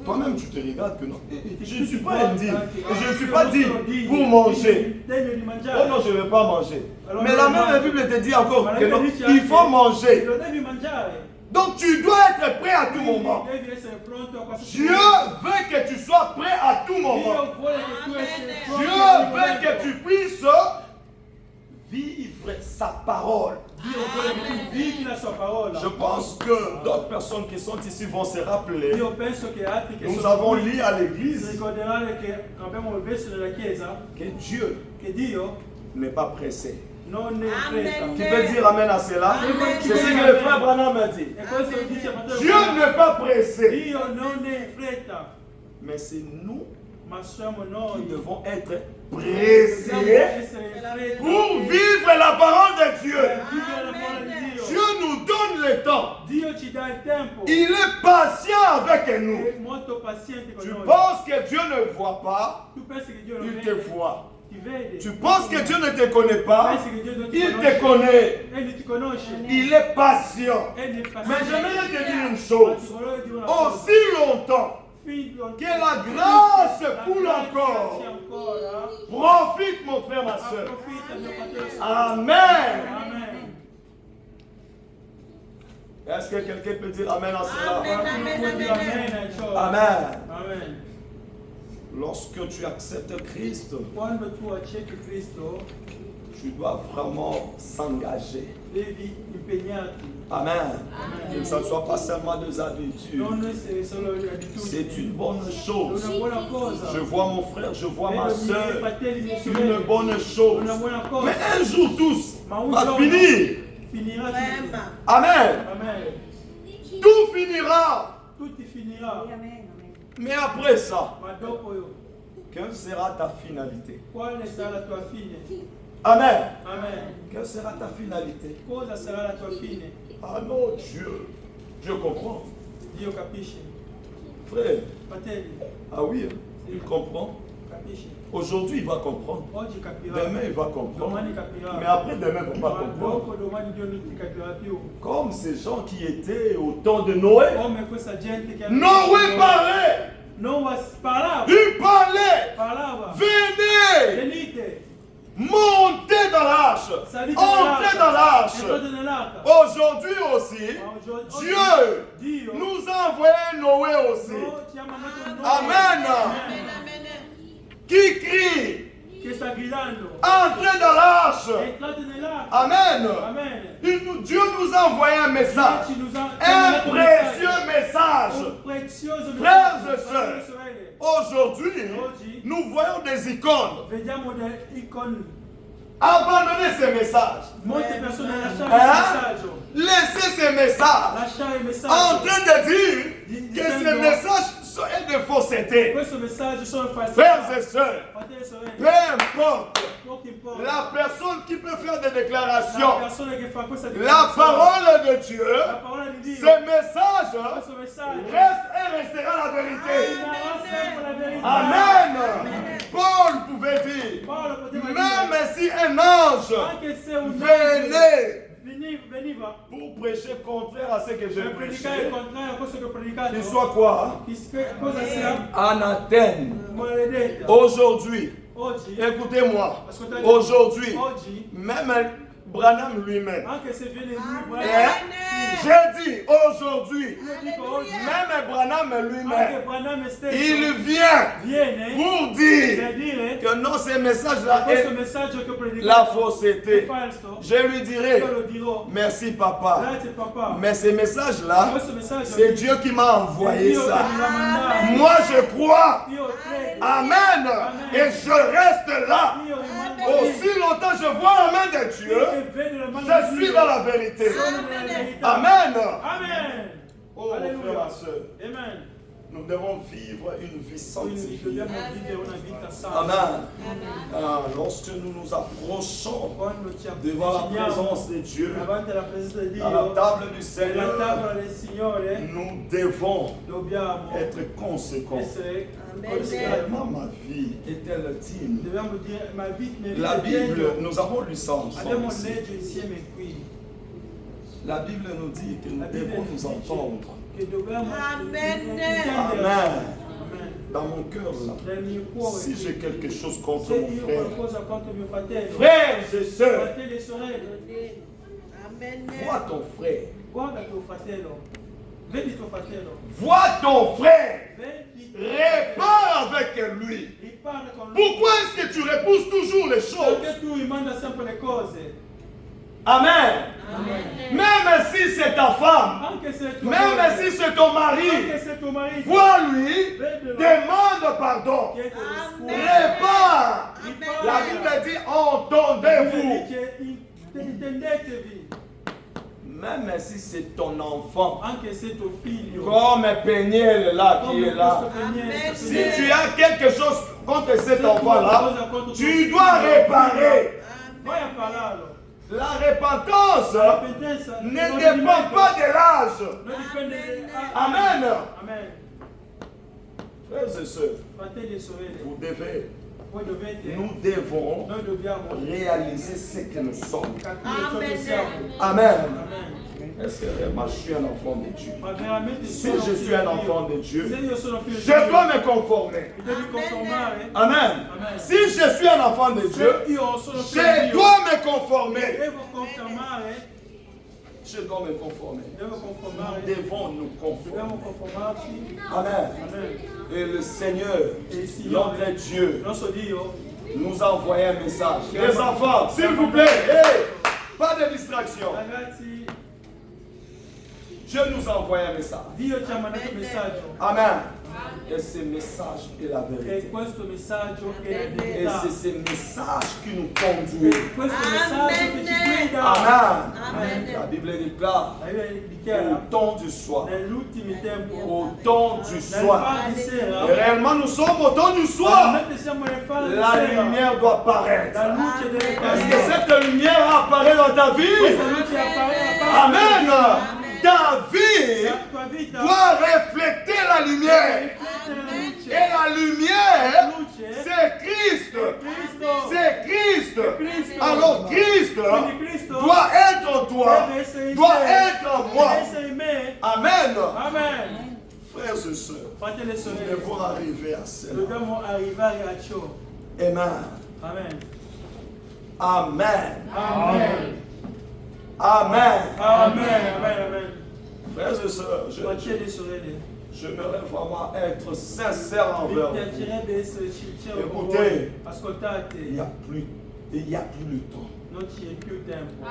C: Toi-même, tu te regardes que non. Je ne suis
D: Tu
C: pas
D: vois
C: indigne.
D: anche,
C: Je ne suis
D: se
C: pas
D: non
C: dit
D: sono digni,
C: pour manger.
D: degno di mangiare.
C: Oh non, je ne vais pas manger.
D: Alors,
C: Mais
D: non,
C: la
D: non.
C: même Bible te dit encore
D: Ma la
C: que
D: Bibbia
C: non,
D: dice
C: il
D: anche,
C: faut manger.
D: lo devi mangiare.
C: Donc tu dois être prêt à tout moment.
D: Devi essere pronto a qualsiasi
C: Dieu veut que tu sois prêt à tout moment.
D: Dio vuole che tu essere pronto
C: Dieu
D: a ogni
C: veut que
D: momento.
C: tu puisses vivre sa parole.
D: Dio vuole che tu vivi la sua parola.
C: Je pense que d'autres personnes qui sont ici vont se rappeler.
D: Io penso che altri che
C: Nous
D: sono
C: avons
D: qui
C: lu à
D: si
C: l'église
D: ricorderanno che abbiamo visto nella chiesa
C: que Dieu
D: che Dio
C: n'est pas pressé.
D: non ne fretta.
C: Qui peut dire amen à cela?
D: Amen.
C: C'est ce que le frère Branham a dit.
D: E questo lo dice fratello
C: Dieu
D: Branham.
C: n'est pas pressé.
D: Dio non ne fretta,
C: Mais c'est nous
D: ma siamo
C: qui
D: noi.
C: devons être
D: Dobbiamo
C: pressés
D: essere fretti
C: pour vivre la parole de Dieu.
D: per vivere la parola di
C: Dieu
D: Dio.
C: nous donne le temps.
D: Dio ci dà il tempo.
C: Il est patient avec nous.
D: È molto paziente con
C: Tu
D: noi.
C: penses que Dieu ne voit pas?
D: Tu pensi che Dio non
C: Il te
D: vede?
C: voit.
D: Ti vede.
C: Tu penses que Dieu ne te connaît pas?
D: Pensi che Dio non ti
C: Il
D: conosce?
C: te connaît.
D: Egli ti conosce.
C: Il est patient.
D: Egli è paziente.
C: Mais j'aimerais te dire une
D: Ma
C: chose.
D: ti volevo dire una cosa.
C: Aussi longtemps que la grâce coule encore, profite mon frère, ma soeur. Amen.
D: Amen.
C: Est-ce que quelqu'un peut dire Amen à cela?
D: Amen.
C: Amen. Lorsque tu acceptes Christ,
D: Quando tu accetti Cristo,
C: tu dois vraiment s'engager.
D: devi impegnarti.
C: Amen. Que ça ne soit pas seulement des habitudes.
D: Non essere solo le abitudini.
C: C'est une bonne
D: È
C: chose.
D: una buona cosa.
C: Je vois mon frère, je vois ma
D: Vedo i miei
C: soeur.
D: fratelli, i miei
C: Une
D: sorelle.
C: bonne chose.
D: Una buona cosa.
C: Mais un jour tous
D: Ma un
C: va
D: giorno
C: finir.
D: finirà tutto.
C: Amen.
D: Amen.
C: Tout finira.
D: Tutto finirà.
C: Mais après ça,
D: Ma dopo
C: quelle sera ta finalité?
D: quale sarà la tua fine?
C: Amen.
D: Amen.
C: Quelle sera ta finalité?
D: Cosa sarà la tua fine?
C: Ah non, Dieu comprend.
D: Dio capisce.
C: Frère,
D: Fratelli,
C: ah oui, il comprend.
D: capisce.
C: Aujourd'hui, il va comprendre.
D: Oggi capirà.
C: Demain, il va comprendre.
D: Domani capirà.
C: Mais après, demain, il ne va pas
D: Ma
C: comprendre.
D: dopo domani Dio non ti capirà più.
C: Comme ces gens qui étaient au temps de Noé.
D: Come questa gente che
C: Noé parlait.
D: Noa parlava.
C: Il parlait.
D: Parlava.
C: Venez,
D: Venite.
C: montez dans l'arche.
D: Salite
C: Entrez dans l'arche.
D: Entrate nell'arca.
C: Aujourd'hui aussi,
D: Ma oggi-
C: Dieu
D: Dio
C: nous a envoyé Noé aussi.
D: ci ha mandato Noa.
C: Amen. Qui crie,
D: Che sta gridando.
C: entrez dans l'arche.
D: Entrate nell'arca.
C: Amen.
D: Amen.
C: Dieu nous a envoyé un message.
D: Ci nous ha
C: Un
D: mandato
C: précieux message.
D: un prezioso
C: Frères
D: messaggio.
C: et sœurs.
D: Fratelli e sorelle.
A: Aujourd'hui, nous voyons des icônes.
D: Vediamo delle icone.
A: Abandonnez ces messages.
D: Molte persone lasciano il messaggio.
A: Laissez ces messages.
D: Lasciare il
A: En
D: messaggio.
A: train de dire que ces messages sont de fausseté.
D: Questo messaggio sono falsi.
A: Frères et sœurs,
D: Fratelli e sorelle,
A: peu importe
D: non ti importa.
A: la personne qui peut faire des
D: La
A: déclarations,
D: persona che fa questa
A: la
D: dichiarazione,
A: parole de Dieu,
D: la parola di Dio,
A: ce message
D: questo messaggio
A: reste et restera la vérité.
D: rimarrà sempre la verità.
A: Amen. Paul pouvait dire,
D: Paolo poteva dire,
A: même si un ange
D: anche se un
A: venait
D: veniva
A: pour prêcher contraire à ce que j'ai
D: per predicare il
A: prêché,
D: contrario a questo che ho predicato,
A: qu'il soit quoi?
D: cosa sia
A: Anathème.
D: maledetta.
A: Aujourd'hui,
D: Oggi,
A: écoutez-moi,
D: ascoltate,
A: aujourd'hui,
D: oggi,
A: même Branham lui-même,
D: anche se viene lui,
A: j'ai dit aujourd'hui,
D: io dico oggi,
A: même Branham
D: anche
A: lui-même,
D: Branham stesso
A: il vient
D: viene
A: pour dire
D: per dire
A: que non, ces messages-là
D: questo
A: est
D: messaggio che ho predicato
A: la
D: è
A: fausseté.
D: falso.
A: Je lui dirai,
D: Io lo dirò.
A: merci papa.
D: Grazie papà.
A: Mais ces messages-là,
D: Questo messaggio
A: c'est Dieu qui m'a envoyé
D: Dio
A: ça.
D: che mi l'ha mandato.
A: Moi, je crois.
D: Io credo.
A: Amen. Et je reste là.
D: Io rimango lì.
A: Aussi longtemps je vois la main de Dieu,
D: Che vedo la mano
A: je
D: di
A: suis
D: Dio.
A: dans la vérité.
D: Sono nella verità.
A: Amen.
D: Amen.
A: Oh, frères
D: Alleluia.
A: et sœurs,
D: Amen.
A: nous devons vivre une vie
D: Quindi
A: sanctifiée.
D: dobbiamo vivere una vita santa.
A: Amen. Ah, lorsque nous nous approchons
D: Quando ci
A: devant la
D: avviciniamo
A: présence de Dieu,
D: davanti alla presenza di
A: à la
D: Dio,
A: table du
D: nella
A: Seigneur,
D: tavola del Signore,
A: nous devons
D: dobbiamo
A: être conséquents.
D: essere
B: Amen.
D: considerati.
A: Vraiment, ma vie est-elle digne?
D: Dobbiamo dire, ma vita
A: La
D: è
A: Bible,
D: degno.
A: nous avons lu ça ensemble.
D: Abbiamo
A: ici.
D: letto insieme qui.
A: La Bible nous dit que nous
D: La Bible
A: devons nous
D: dice
A: entendre.
D: che dobbiamo
B: Amen.
D: intendere.
A: Amen.
D: Amen.
A: Dans mon cœur, là,
D: Nel mio cuore,
A: si j'ai quelque chose contre
D: se
A: mon
D: io ho
A: frère,
D: qualcosa contro mio fratello,
A: frères et sœurs,
D: fratelli e sorelle,
B: Amen.
A: vois ton frère,
D: guarda tuo fratello, vedi tuo fratello,
A: vois ton frère,
D: vedi,
A: répare avec lui.
D: riparla con lui.
A: Pourquoi est-ce que tu repousses toujours les choses?
D: Perché tu rimanda sempre le cose,
A: Amen. Même si c'est ta femme,
D: anche se tuo
A: même
D: marito,
A: si c'est ton mari,
D: anche se tuo marito,
A: vois-lui, demande pardon,
D: chiede scusa.
A: répare.
D: Ripara.
A: La Bible dit,
D: La Bibbia
A: entendez-vous.
D: dice, intendetevi,
A: Même si c'est ton enfant,
D: anche se tuo figlio,
A: comme Peniel là qui
D: come
A: est là,
D: questo Peniel,
A: si tu as quelque chose contre cet enfant-là, tu dois réparer.
D: vai a parlarlo.
A: La repentance
D: La penitenza
A: ne dépend pas de l'âge.
D: non dipende
A: Amen.
D: Amen.
A: Frères et sœurs,
D: Fratelli e sorelle,
A: vous devez,
D: voi dovete,
A: nous devons
D: noi dobbiamo
A: réaliser ce que nous sommes.
D: capire ciò che siamo.
A: Amen.
D: Amen.
A: Est-ce que vraiment je suis un enfant de Dieu?
D: Ma veramente
A: Si
D: sono
A: je
D: figlio
A: suis un
D: di
A: enfant
D: Dio.
A: de Dieu,
D: Se io sono figlio di
A: je dois
D: Dio,
A: me conformer.
D: mi devi conformare.
A: Amen.
D: Amen.
A: Si je suis un enfant de Dieu,
D: Se io sono figlio di
A: je
D: Dio,
A: dois me conformer.
D: devo confermare,
A: Je dois me conformer.
D: devo conformare,
A: Nous devons nous
D: dobbiamo
A: conformer.
D: conformarci.
A: Amen.
D: Amen.
A: Et le Seigneur,
D: E il Signore,
A: notre Dieu,
D: il nostro Dio,
A: nous a envoyé un message. Les enfants, s'il vous plaît, hey, pas de distraction.
D: ragazzi,
A: Dieu nous a envoyé un message.
D: Dio ci ha mandato un messaggio.
A: Amen. Et ce message est la
D: E
A: vérité.
D: questo messaggio è la
A: Et
D: verità.
A: c'est ce message qui nous
D: E
A: conduit.
D: questo messaggio che ci guida.
A: Amen.
B: Amen.
A: La Bible déclare
D: La Bibbia
A: au
D: dichiara
A: temps du soir.
D: negli ultimi tempi,
A: Au temps du
D: nel
A: soir.
D: far di sera,
A: Et réellement, nous sommes au temps du soir.
D: mentre siamo nel far di
A: La
D: sera,
A: lumière doit paraître.
D: la luce deve
A: Est-ce que
D: apparire.
A: cette lumière apparaît dans ta vie?
D: Questa luce appare
A: Amen. Ta vie
D: la tua vita
A: doit refléter la lumière.
D: riflette la luce.
A: Et la lumière,
D: Luce
A: c'est Christ.
D: Cristo.
A: C'est Christ.
D: Cristo.
A: Alors Christ
D: Quindi Cristo
A: doit être en toi,
D: deve essere in
A: doit
D: te,
A: être en moi.
D: deve essere in me.
A: Amen.
D: Amen.
A: Frères et sœurs,
D: Fratelli e
A: nous
D: sorelle,
A: devons arriver à cela.
D: dobbiamo arrivare a ciò.
A: Amen.
D: Amen.
A: Amen.
D: Amen.
A: Amen.
D: Amen. Amen. Amen.
A: Frères et sœurs,
D: Fratelli e sorelle,
A: j'aimerais vraiment être sincère
D: mi
A: envers vous.
D: piacerebbe essere sincero con
A: Écoutez.
D: voi. Ascoltate,
A: Il n'y a plus le temps.
D: non c'è più tempo.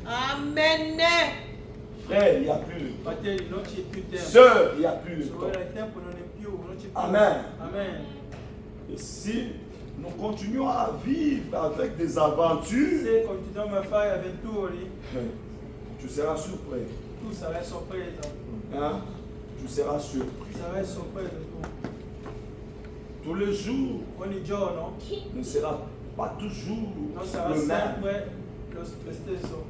B: Amen.
A: Frère, il n'y a plus le temps.
D: Fratelli, non c'è più tempo.
A: Sœur, il n'y a plus le temps.
D: Sorella, il tempo non è più, non
A: Amen.
D: Amen.
A: Et si nous continuons à vivre avec des aventures,
D: Se continuamos a fare avventure,
A: tu seras surpris.
D: tu sarai sorpreso.
A: Hein? Tu seras surpris.
D: Sarai sorpreso tu.
A: Tous les jours
D: Ogni giorno
A: ne sera pas toujours
D: non sarà
A: le même.
D: sempre lo stesso.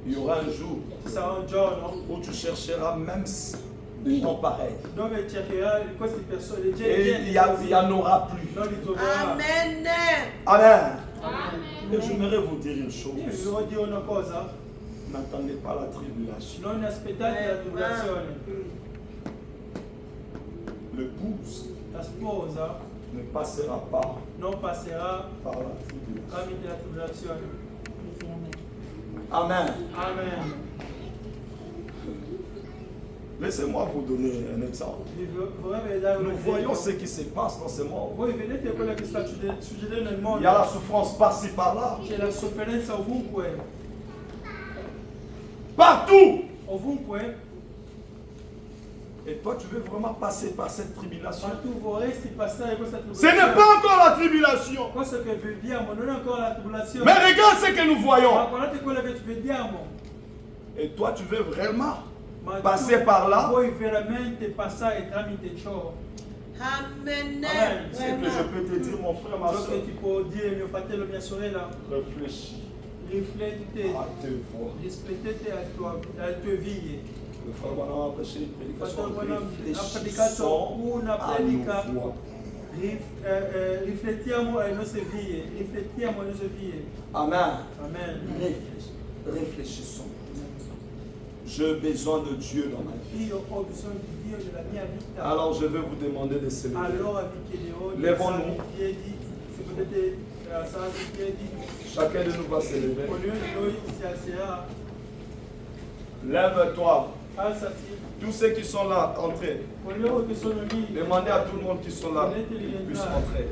A: Il y aura un jour
D: Ci sarà un giorno
A: où tu chercheras même des gens pareils.
D: dove cercherai queste persone,
A: Et il n'y en aura plus.
D: non li troverai.
B: Amen.
A: Amen.
D: Amen.
A: Et j'aimerais vous dire une
D: Io vi
A: chose.
D: devo dire una cosa,
A: N'attendez pas la tribulation.
D: non aspettate la tribolazione.
A: L'épouse
D: La sposa
A: ne passera pas
D: non passerà
A: par la tribulation.
D: tramite la tribolazione.
A: Amen.
D: Amen.
A: Laissez-moi vous donner un exemple.
D: Vorrei vedere un
A: Nous voyons
D: esempio.
A: ce qui se passe dans ce monde.
D: Voi vedete quello che sta succedendo nel mondo?
A: Il y a la souffrance par-ci par-là.
D: C'è la sofferenza ovunque.
A: Partout.
D: Ovunque.
A: Et toi, tu veux vraiment passer par cette tribulation.
D: Ma tu vorresti passare questa
A: Ce
D: tribolazione.
A: n'est pas encore la tribulation.
D: Cosa che viviamo non è ancora la tribolazione.
A: Mais regarde ce que nous
D: Ma
A: voyons.
D: guardate quello che vediamo.
A: Et toi, tu veux vraiment
D: Ma
A: passer
D: tu
A: par là.
D: vuoi veramente passare tramite ciò.
B: Amen.
A: Ce que je peux te dire, mon frère, ma
D: Ciò
A: soeur,
D: che ti può dire mio fratello, mia sorella.
A: réfléchis
D: Riflettete.
A: à tes voix.
D: Riflettete alle tue vie.
A: Le frère Branham a prêché une prédication.
D: Fratello Branham ha predicato
A: Réfléchissons
D: una
A: à
D: predica.
A: nos voix.
D: Riflettiamo alle nostre vie. Riflettiamo alle nostre vie.
A: Amen.
D: Amen.
A: Réfléchissons. J'ai besoin de Dieu dans ma vie.
D: Io ho bisogno di Dio nella mia vita.
A: Alors je vais vous demander de se lever.
D: Allora vi chiederò di
A: Levons-nous.
D: alzare in piedi. Se potete alzarvi in piedi.
A: Chacun de nous va se lever.
D: Ognuno di noi si alzerà.
A: Lève-toi.
D: Alzati.
A: Tous ceux qui sont là, entrez.
D: Coloro che sono lì.
A: Demandez à tout le monde qui sont là qu'ils puissent entrer.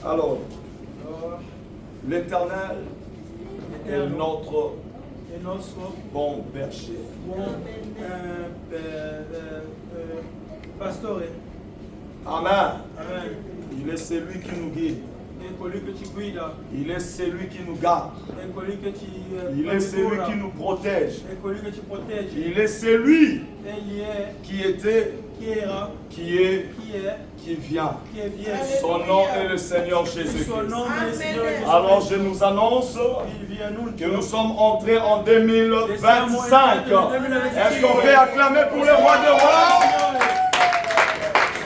A: Alors, l'Éternel est notre
D: Il nostro
A: bon berger.
D: buon pastore.
A: Amen.
D: Amen.
A: Il est celui qui nous guide.
D: È colui che ci guida.
A: Il est celui qui nous garde.
D: È colui che ci
A: Il est celui qui nous protège.
D: È colui che ci protegge.
A: Il est celui
D: Egli è
A: qui était,
D: chi era,
A: qui est,
D: chi è,
A: qui vient.
D: chi è viene.
A: Son nom est le Seigneur
D: Il suo
A: Jésus-Christ.
D: nome è il Signore Gesù
A: Alors
D: Cristo.
A: je nous annonce
D: Il vi annuncio
A: que nous sommes entrés en 2025. Est-ce qu'on peut acclamer pour le roi de roi?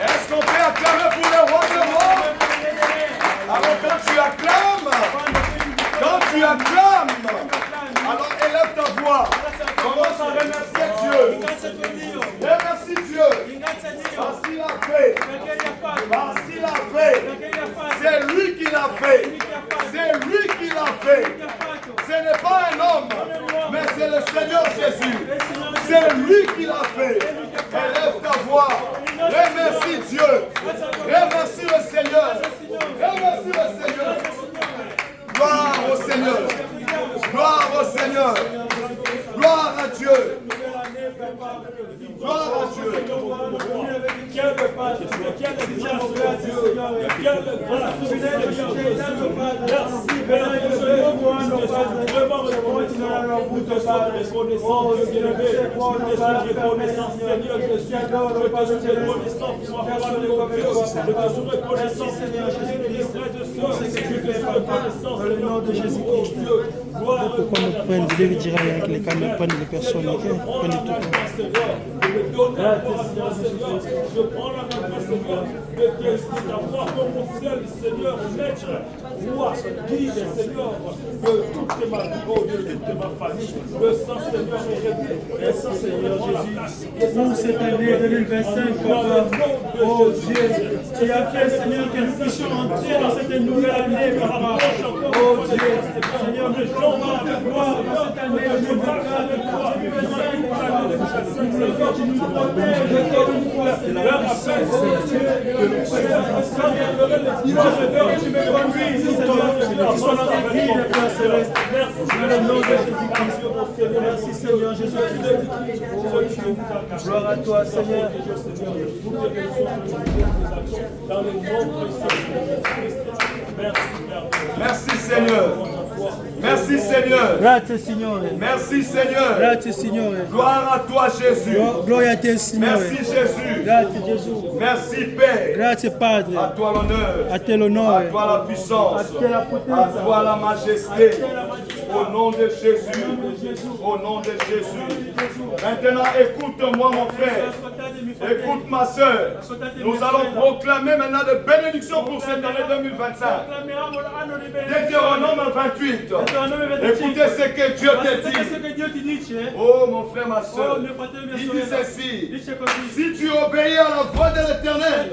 A: Est-ce qu'on peut acclamer pour le roi de roi? Alors quand tu acclames, alors élève ta voix. Commence à remercier Dieu. Remercie Dieu. Parce qu'il a fait. Parce qu'il a fait. C'est lui qui l'a fait. C'est lui qui l'a fait. Ce n'est pas un homme, mais c'est le Seigneur Jésus. C'est lui qui l'a fait. Élève ta voix. Remercie Dieu. Remercie le Seigneur. Remercie le Seigneur. Gloire au Seigneur. Gloire au Seigneur. Gloire à Dieu. Gloire à Dieu.
E: Pourquoi nous prenons, vous devez dire avec les caméras, prenez les personnes, ok? Prenez tout.
F: Je prends la main, Seigneur, de Dieu, d'avoir comme seul Seigneur, maître, roi, guide, Seigneur, de toute ma vie, oh Dieu, de toute ma famille. Le sang, Seigneur, est réglé. Le sang, Seigneur Jésus.
D: Pour cette année 2025, Papa, oh Dieu, tu as fait, Seigneur, que nous puissions entrer dans cette nouvelle année, Papa. Oh Dieu, Seigneur, nous gloire ta gloire dans cette année 2024, 2025,
F: Seigneur, tu nous protèges encore une fois. Leur appel, Seigneur, tu me conduis, Seigneur, qui sont dans la vie de Père Céleste. Dans le nom de Jésus-Christ. Merci, Seigneur Jésus-Christ. Gloire à toi, Seigneur. Dans le nom de Jésus-Christ.
A: Merci Seigneur. Merci Seigneur.
E: Grazie Signore.
A: Merci Seigneur.
E: Grazie Signore.
A: Gloire à toi Jésus.
E: Gloria a te Signore.
A: Merci Jésus.
E: Grazie Gesù.
A: Merci Père.
E: Grazie
A: À
E: Padre.
A: toi l'honneur.
E: A te
A: À
E: l'onore.
A: toi la puissance.
E: A te la
A: À
E: potenza.
A: toi la majesté. Au nom de Jésus. Au nom de Jésus. Maintenant, écoute-moi mon frère. Écoute ma soeur. Nous allons proclamer maintenant de bénédictions pour cette année 2025. Deutéronome 28. Écoutez ce que Dieu te dit. Oh mon frère, ma soeur. Il dit ceci. Si tu obéis à la voix de l'Éternel,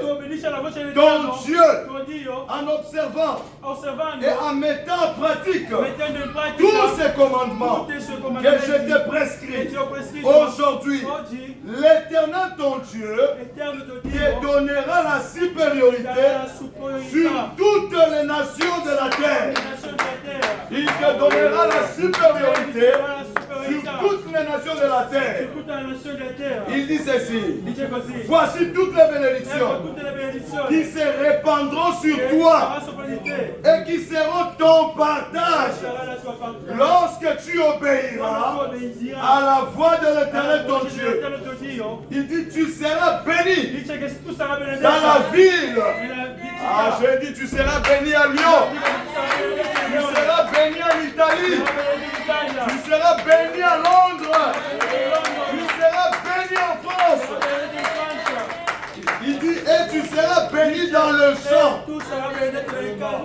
A: ton Dieu, en observant et en mettant en pratique tous ces commandements que je te prescris aujourd'hui, l'Éternel ton Dieu te donnera la supériorité sur toutes les nations de la terre. Il te donnera la supériorité sur toutes les nations de la terre. Il dit ceci. Voici toutes les bénédictions qui se répandront sur toi et qui seront ton partage lorsque tu obéiras à la voix de l'Éternel ton Dieu. Il dit tu seras béni dans la ville. Ah, je dis tu seras béni à Lyon. Tu seras béni en Italie. Tu seras béni à Londres. Tu seras béni en France. Il dit, et tu seras béni dans le champ.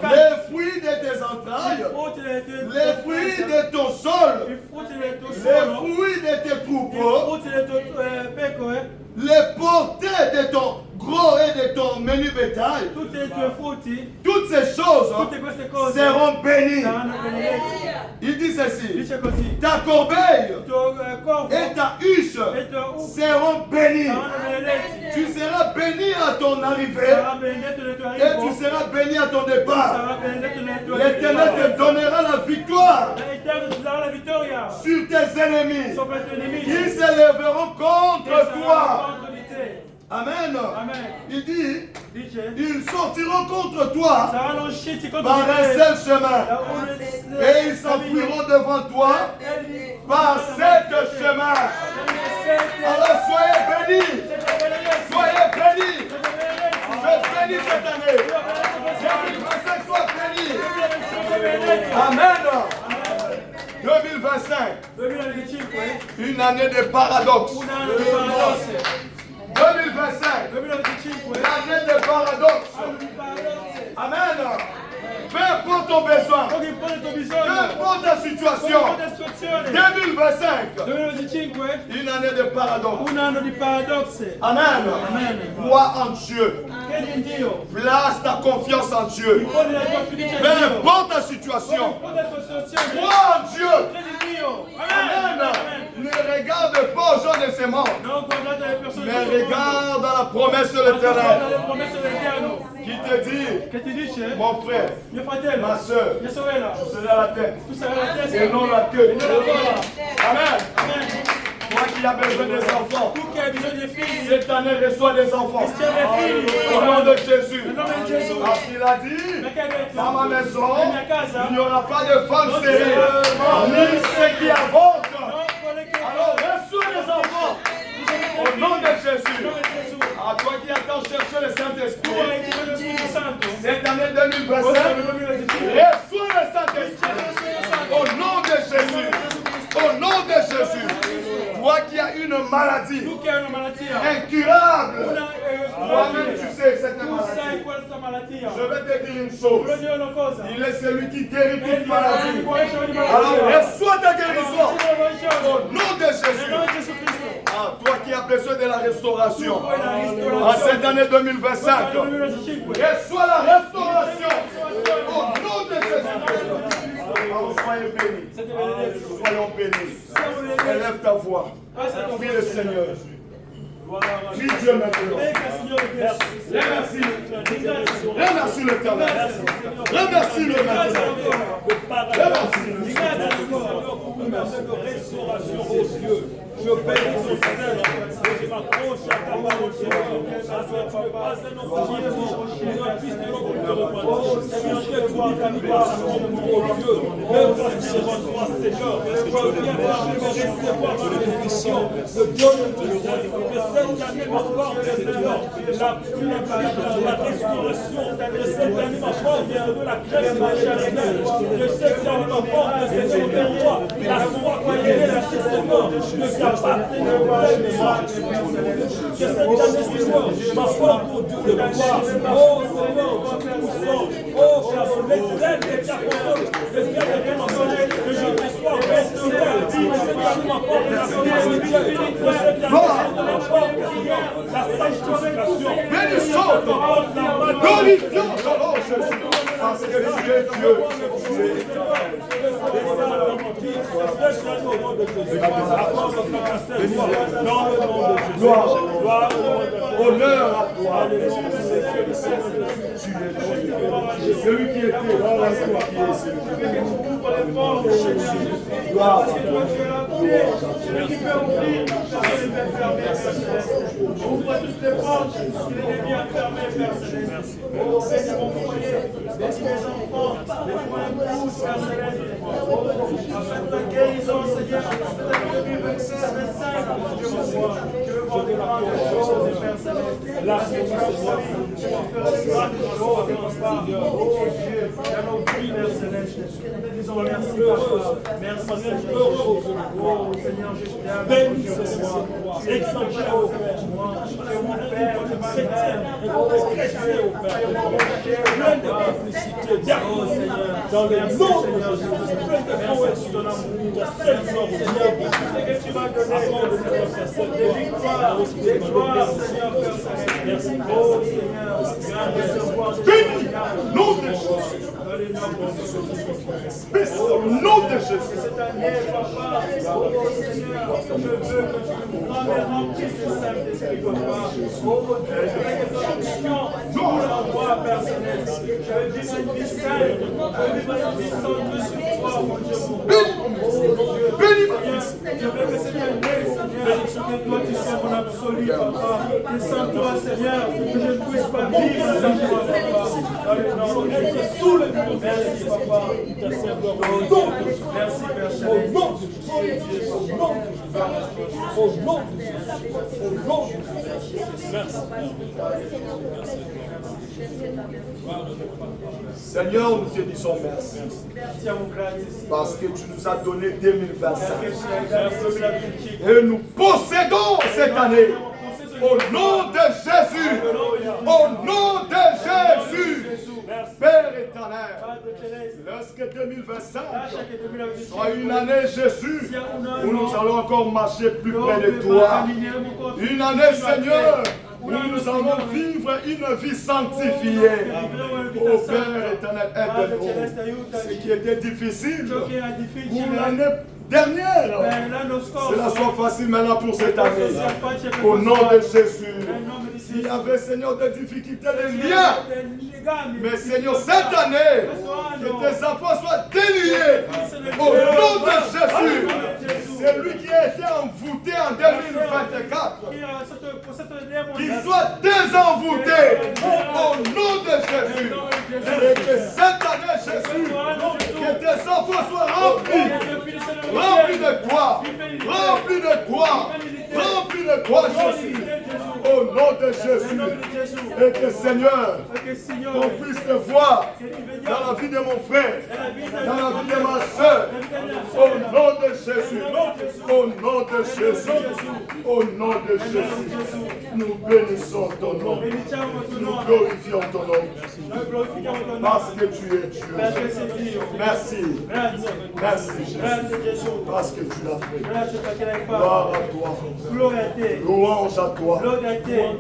A: Les fruits de tes entrailles, les fruits de ton sol, les fruits de tes troupeaux, les portées de ton gros et de ton menu bétail, toutes ces choses seront bénies. Il dit ceci, ta corbeille et ta huche seront bénies. Tu seras béni à ton arrivée et tu seras béni à ton départ. L'Éternel te donnera la victoire sur tes ennemis qui s'élèveront contre toi. Amen. Il dit, ils sortiront contre toi par un seul chemin et ils s'enfuiront devant toi par sept chemins. Alors soyez bénis. Soyez bénis. Je bénis cette année. 2025 soit béni. Amen. 2025. Une année de paradoxe. 2025, l'année de paradoxe. Amen. Peu importe ton besoin, peu importe ta situation, 2025, une année de paradoxe. Amen. Crois en Dieu. Place ta confiance en Dieu. Peu importe ta situation, crois en Dieu. Amen. Ne regarde pas aux gens de ce monde, mais regarde dans la promesse de l'Éternel qui te dit, mon frère, ma soeur, tu seras la tête et non la queue. Amen. Toi qui as besoin des enfants, cette année reçoit des enfants. Au nom de Jésus. Parce qu'il a dit, dans ma maison, il n'y aura pas de femme stérile, ni ceux qui avortent. Alors reçois les enfants. Au nom de Jésus. À toi qui attends chercher le Saint-Esprit, cette année 2025, reçois le Saint-Esprit. Au nom de Jésus. Au nom de Jésus. Toi qui as une maladie incurable, toi-même tu sais cette maladie. Je vais te dire une chose. Il est celui qui guérit toute maladie. Alors reçois ta guérison. Au nom de Jésus. Ah, toi qui as besoin de la restauration. En cette année 2025, reçois la restauration. Au nom de Jésus. Alors soyez bénis. Soyons bénis. Élève ta voix. Prie le Seigneur. Prie Dieu maintenant. Remercie. Remercie l'Éternel. Remercie le maintenant.
F: Restauration au Dieu. Je bénis ton Seigneur. Je m'approche à ta parole, Seigneur. Parce que tu n'es pas un homme qui est mort. Tu es un fils de l'homme qui te reprend. Seigneur, je te vois finir par mon Dieu. Même voici devant toi, Seigneur. Je viens par me recevoir dans les missions. Le Dieu de Dieu. Que cette année m'apporte, Seigneur, la restauration. Que cette année m'apporte de la grâce maternelle. Que cette année m'apporte, Seigneur, vers toi, la foi qui est la Seigneur. Que cette année, Seigneur, m'apporte au Dieu de gloire. Oh Seigneur, oh Seigneur, les ailes de ta parole, les ailes de ta parole, que je te sois restauré. Que cette année m'apporte la solidarité. Que cette année m'apporte, Seigneur, la sanctification.
A: Bénissons ton nom. Glorifions ton nom, Jésus. Parce que tu es Dieu. Gloire, honneur à toi. Tu es celui qui était dans la foi qui est celui qui est. Gloire à toi.
D: Ouvre toutes les portes, il est bien fermé, Père Céleste. Oh, bénis mon foyer, bénis mes enfants, bénis mon épouse, Père Céleste. Afin de ta guérison, Seigneur, afin de 2025, je veux voir de grandes choses, Père Céleste. La Seigneur, oh Dieu, dans nos vies, Père Céleste. Nous disons merci, Papa. Merci, Seigneur. Oh Seigneur, je t'aime.
F: Bénis ce soir. Exemplaire au Père. Chrétien au Père. Plein de complicité. Dans le nom de Jésus. Plein de promesses de l'amour. De Seigneur au diable. Que tu vas donner avant de nous faire cette victoire. Merci. Oh Seigneur.
A: Bénis, nom de Jésus. Bénis au nom de Jésus.
D: Cette année, Papa, oh Seigneur, je veux que tu me remplisses de Saint-Esprit, Papa. Oh Dieu, que ton onction nous l'envoie, Père Céleste. Je veux vivre une vie sainte, je veux vivre une vie sans Dieu sur toi, mon Dieu, mon Père. Oh Dieu,
A: Bénis,
D: je veux que cette année, Seigneur, que toi tu sois mon absolu, Papa. Que sans toi, Seigneur, que je ne puisse pas vivre sans toi, Papa. Dans le nom de Jésus, sous le nom. Merci, Papa. Merci, Père Céleste.
F: Au nom de Jésus. Au nom de Jésus. Au nom de Jésus. Merci.
A: Seigneur, nous te disons merci. Parce que tu nous as donné 2025. Et nous possédons cette année. Au nom de Jésus. Au nom de Jésus. Père éternel, lorsque 2025 sera une année Jésus, où nous allons encore marcher plus près de toi. Une année, Seigneur, où nous allons vivre une vie sanctifiée. Ô Père éternel, aide-nous. Ce qui était difficile pour l'année dernière, cela soit facile maintenant pour cette année. Au nom de Jésus. S'il y avait, Seigneur, des difficultés, des liens, mais Seigneur, cette année, que tes enfants soient déliés. Au nom de Jésus. C'est lui qui a été envoûté en 2024. Qu'il soit désenvoûté. Au nom de Jésus. Et que cette année, Jésus, que tes enfants soient remplis. Remplis de toi. Remplis de toi. Remplis de toi, Jésus. Au nom de Jésus. Et que Seigneur, qu'on puisse te voir dans la vie de mon frère, dans la vie de ma soeur. Au nom de Jésus. Au nom de Jésus. Au nom de Jésus. Nous bénissons ton nom. Nous glorifions ton nom. Parce que tu es Dieu. Merci. Merci Jésus. Parce que tu l'as fait. Gloire à toi. Louange à toi.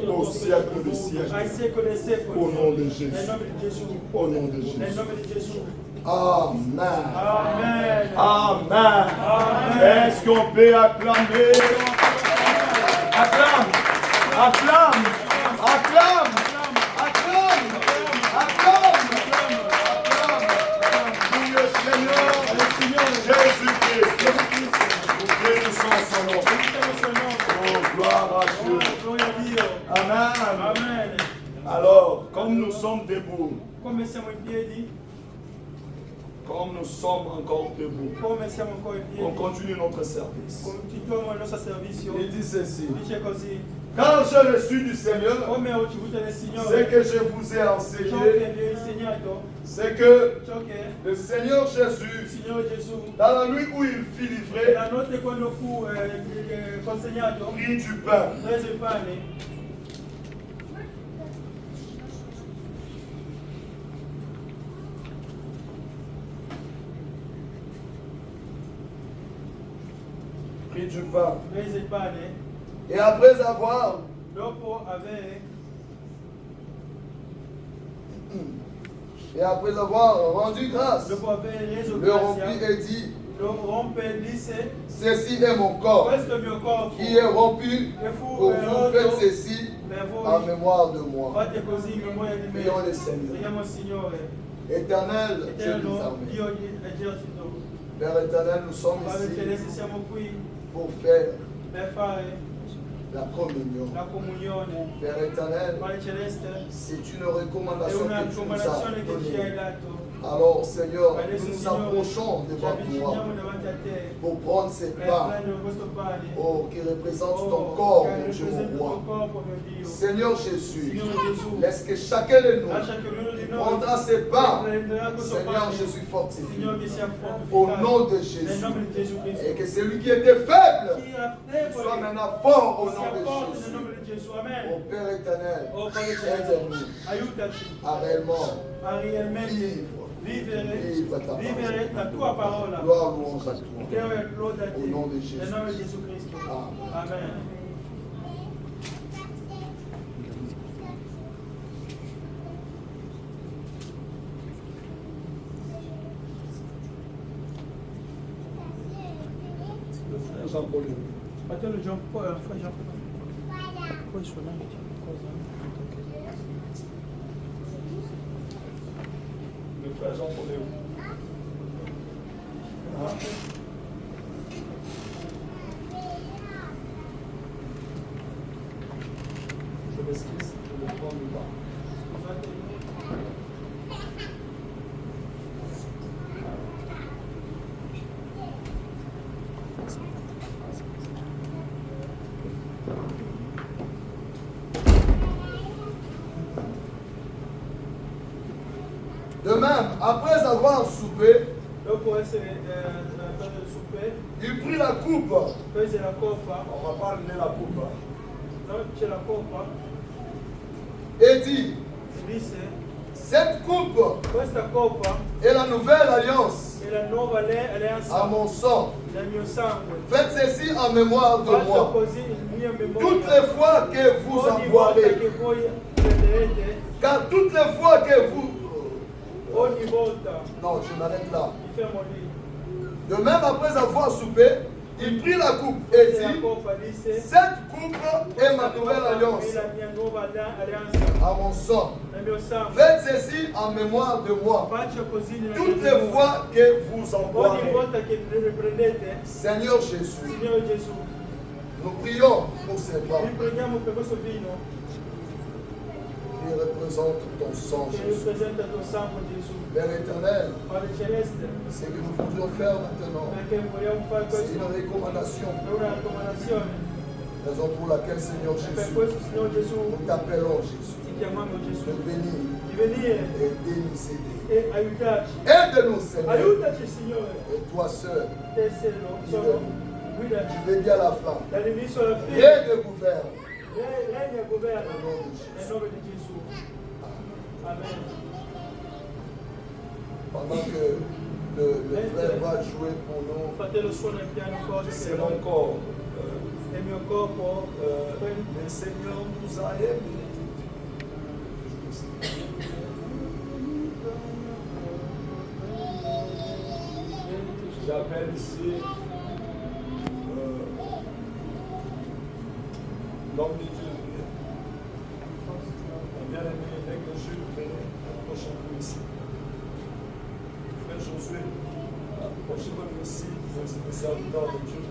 A: Au siècle des siècles. Au nom de Jésus. Au nom de Jésus. Amen. Amen. Amen. Est-ce qu'on peut acclamer? Acclame. Acclame. Acclame. Acclame. Acclame. Pour le Seigneur Jésus-Christ. Pour bénissons son nom. Oh, gloire à Dieu. Amen.
D: Amen.
A: Alors, comme nous sommes debout,
D: Come siamo in piedi,
A: comme nous sommes encore debout,
D: come siamo ancora in
A: on
D: piedi,
A: continue notre service.
D: continuiamo il nostro servizio.
A: Il dit ceci.
D: Dice così,
A: Quand j'ai reçu du Seigneur,
D: come ho ricevuto nel
A: ce
D: Signore,
A: que je vous ai
D: ciò che
A: enseigné,
D: vi ho insegnato,
A: c'est que
D: ciò che
A: le Seigneur
D: il
A: Jésus,
D: Signore Gesù,
A: dans la nuit où il fut livré,
D: la notte quando fu consegnato,
A: prit du pain.
D: prese il pane,
A: Prit du pain.
D: prese il pane,
A: Et après avoir
D: dopo aver
C: rendu grâce,
D: dopo aver reso
C: le remplit
D: grazia,
C: et dit,
D: lo rompe e disse,
C: ceci est mon corps
D: questo è il mio corpo,
C: qui est rompu
D: che fu
C: pour vous. Faites
D: rotto
C: ceci
D: per
C: en
D: voi.
C: mémoire de moi.
D: Fate così in memoria di me.
C: Prions le Seigneur.
D: Preghiamo il Signore.
C: Éternel, Dieu des
D: Eterno
C: armées.
D: Dio di esercito.
C: Père éternel, nous sommes
D: Padre
C: ici
D: Celeste, siamo qui
C: pour faire
D: per fare
C: la communion.
D: la comunione.
C: Père éternel,
D: Padre Celeste,
C: c'est une
D: è
C: recommandation
D: una
C: que tu nous as
D: raccomandazione che ci hai
C: donnée.
D: dato.
C: Alors Seigneur,
D: Adesso
C: nous nous
D: Signore,
C: approchons
D: ci
C: devant toi
D: avviciniamo davanti a te
C: pour prendre ces
D: per
C: pains,
D: prendere questo pane.
C: oh, qui représentent ton
D: Oh,
C: corps,
D: che
C: mon Dieu,
D: rappresenta
C: mon
D: il tuo
C: roi.
D: corpo, mio Dio.
C: Seigneur Jésus,
D: Signore Gesù,
C: laisse que chacun de nous
D: lascia che ognuno di noi
C: prendra ses pains.
D: prenderà questo
C: Seigneur
D: pane.
C: Jésus, fortifie.
D: Signore che sia
C: Au
D: fortificato.
C: nom de
D: Nel
C: Jésus.
D: nome di Gesù Cristo.
C: Et que celui qui était faible
D: Chi era
C: soit
D: debole
C: maintenant fort au nom
D: sia
C: de
D: forte nel
C: Jésus.
D: nome di Gesù.
C: Mon
D: Amen.
C: Père éternel,
D: Oh Padre Celeste,
C: aide-nous
D: aiutaci
C: à réellement
D: a realmente vivere la tua parola.
C: gloire, louange à toi.
D: Gloria e lode a te.
C: Au nom di Gesù.
D: Nel nome di Gesù Cristo.
C: Amen.
D: Amen.
A: le frère Jean-Paul.
D: Fratello Frère Jean-Paul. Poi suonare cosa?
A: Le frère Jean-Paul. Je m'excuse, je vais prendre le temps.
C: De même, après avoir soupé,
D: Dopo essere andato al super,
C: il prit la coupe.
D: prese la coppa,
A: On va pas amener la coupe.
D: no? C'è la coppa,
C: Et dit,
D: e disse,
C: cette coupe
D: questa coppa
C: est la nouvelle alliance
D: è la nuova
C: à
D: alleanza
C: mon sang.
D: del mio sangue.
C: Faites ceci en mémoire de
D: Fatto
C: moi.
D: così il mio
C: Toutes
D: memoria.
C: les fois que vous en
D: Ogni volta
C: boirez,
D: che voi prenderete,
C: car toutes les fois que vous...
D: ogni volta,
C: Non, je m'arrête là.
D: mi fermo lì.
C: De même, après avoir soupé, il prit la coupe et
D: Prese la
C: dit,
D: coppa, disse,
C: cette coupe est ma nouvelle alliance
D: è la mia nuova alleanza
C: à mon sang.
D: nel mio sangue.
C: Faites ceci en mémoire de moi.
D: Faccio così nella mia
C: Toutes les
D: memoria.
C: fois que vous en
D: Ogni
C: boirez.
D: volta che le prendete,
C: Seigneur Jésus,
D: Signore Gesù,
C: nous prions pour ces
D: vi
C: femmes
D: preghiamo per questo vino
C: qui représentent ton sang,
D: che
C: Jésus.
D: rappresenta il tuo sangue, Gesù.
C: Père éternel,
D: Padre Celeste,
C: ce que nous pouvons faire maintenant,
D: perché vogliamo fare
C: c'est
D: questo,
C: une recommandation.
D: è una raccomandazione.
C: Raison pour laquelle, Seigneur
D: E per
C: Jésus,
D: questo, Signore Gesù,
C: nous t'appelons, Jésus,
D: ti chiamiamo Gesù,
C: de venir
D: di venire
C: et de nous aider.
D: e aiutarci.
C: Aide-nous, Seigneur,
D: Aiutaci, Signore,
C: et toi seul,
D: te solo, guidaci.
C: tu dédies à la femme.
D: Dall'inizio alla fine,
C: Rien ne gouverne.
D: regna e governa
C: Au nom de Jésus.
D: nel nome di Gesù. Amen.
C: Pendant que le frère va jouer pour nous,
D: Fratello suona il pianoforte,
A: C'est mon corps.
D: è il mio corpo,
A: Le Seigneur nous a aimés. J'appelle ici
F: L'homme de Dieu est venu. Bien-aimé, avec le jeu, venez, approchez-vous ici. Frère Josué, approchez-vous ici, vous êtes des serviteurs de Dieu.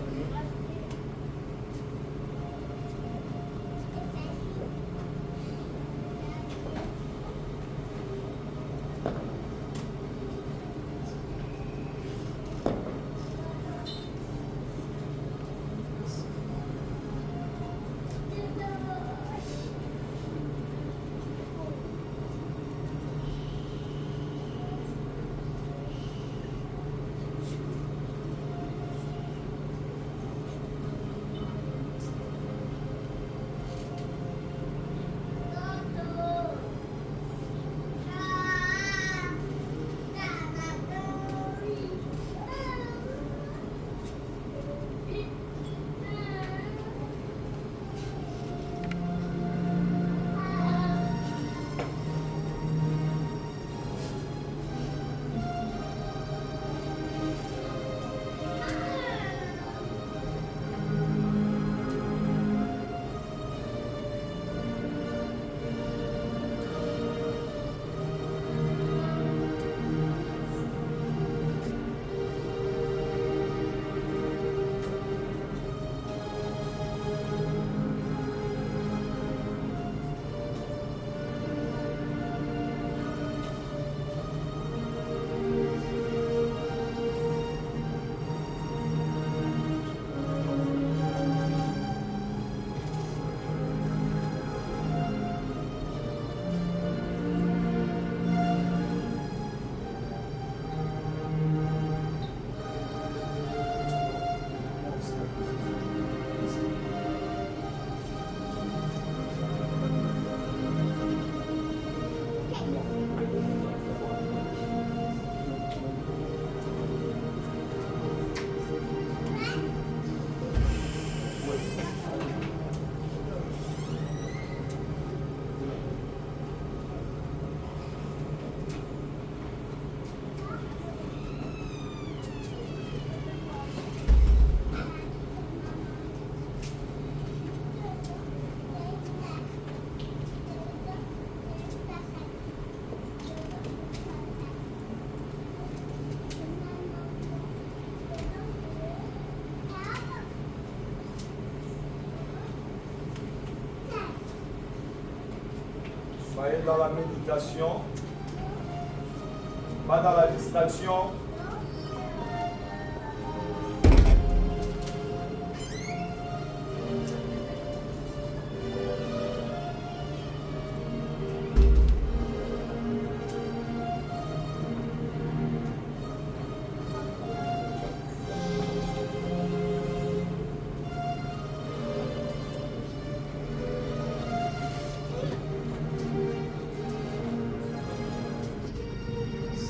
F: Soyez dans la méditation, pas dans la distraction.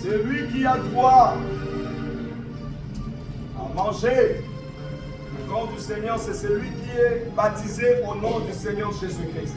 F: Celui qui a droit à manger le corps du Seigneur, c'est celui qui est baptisé au nom du Seigneur Jésus-Christ.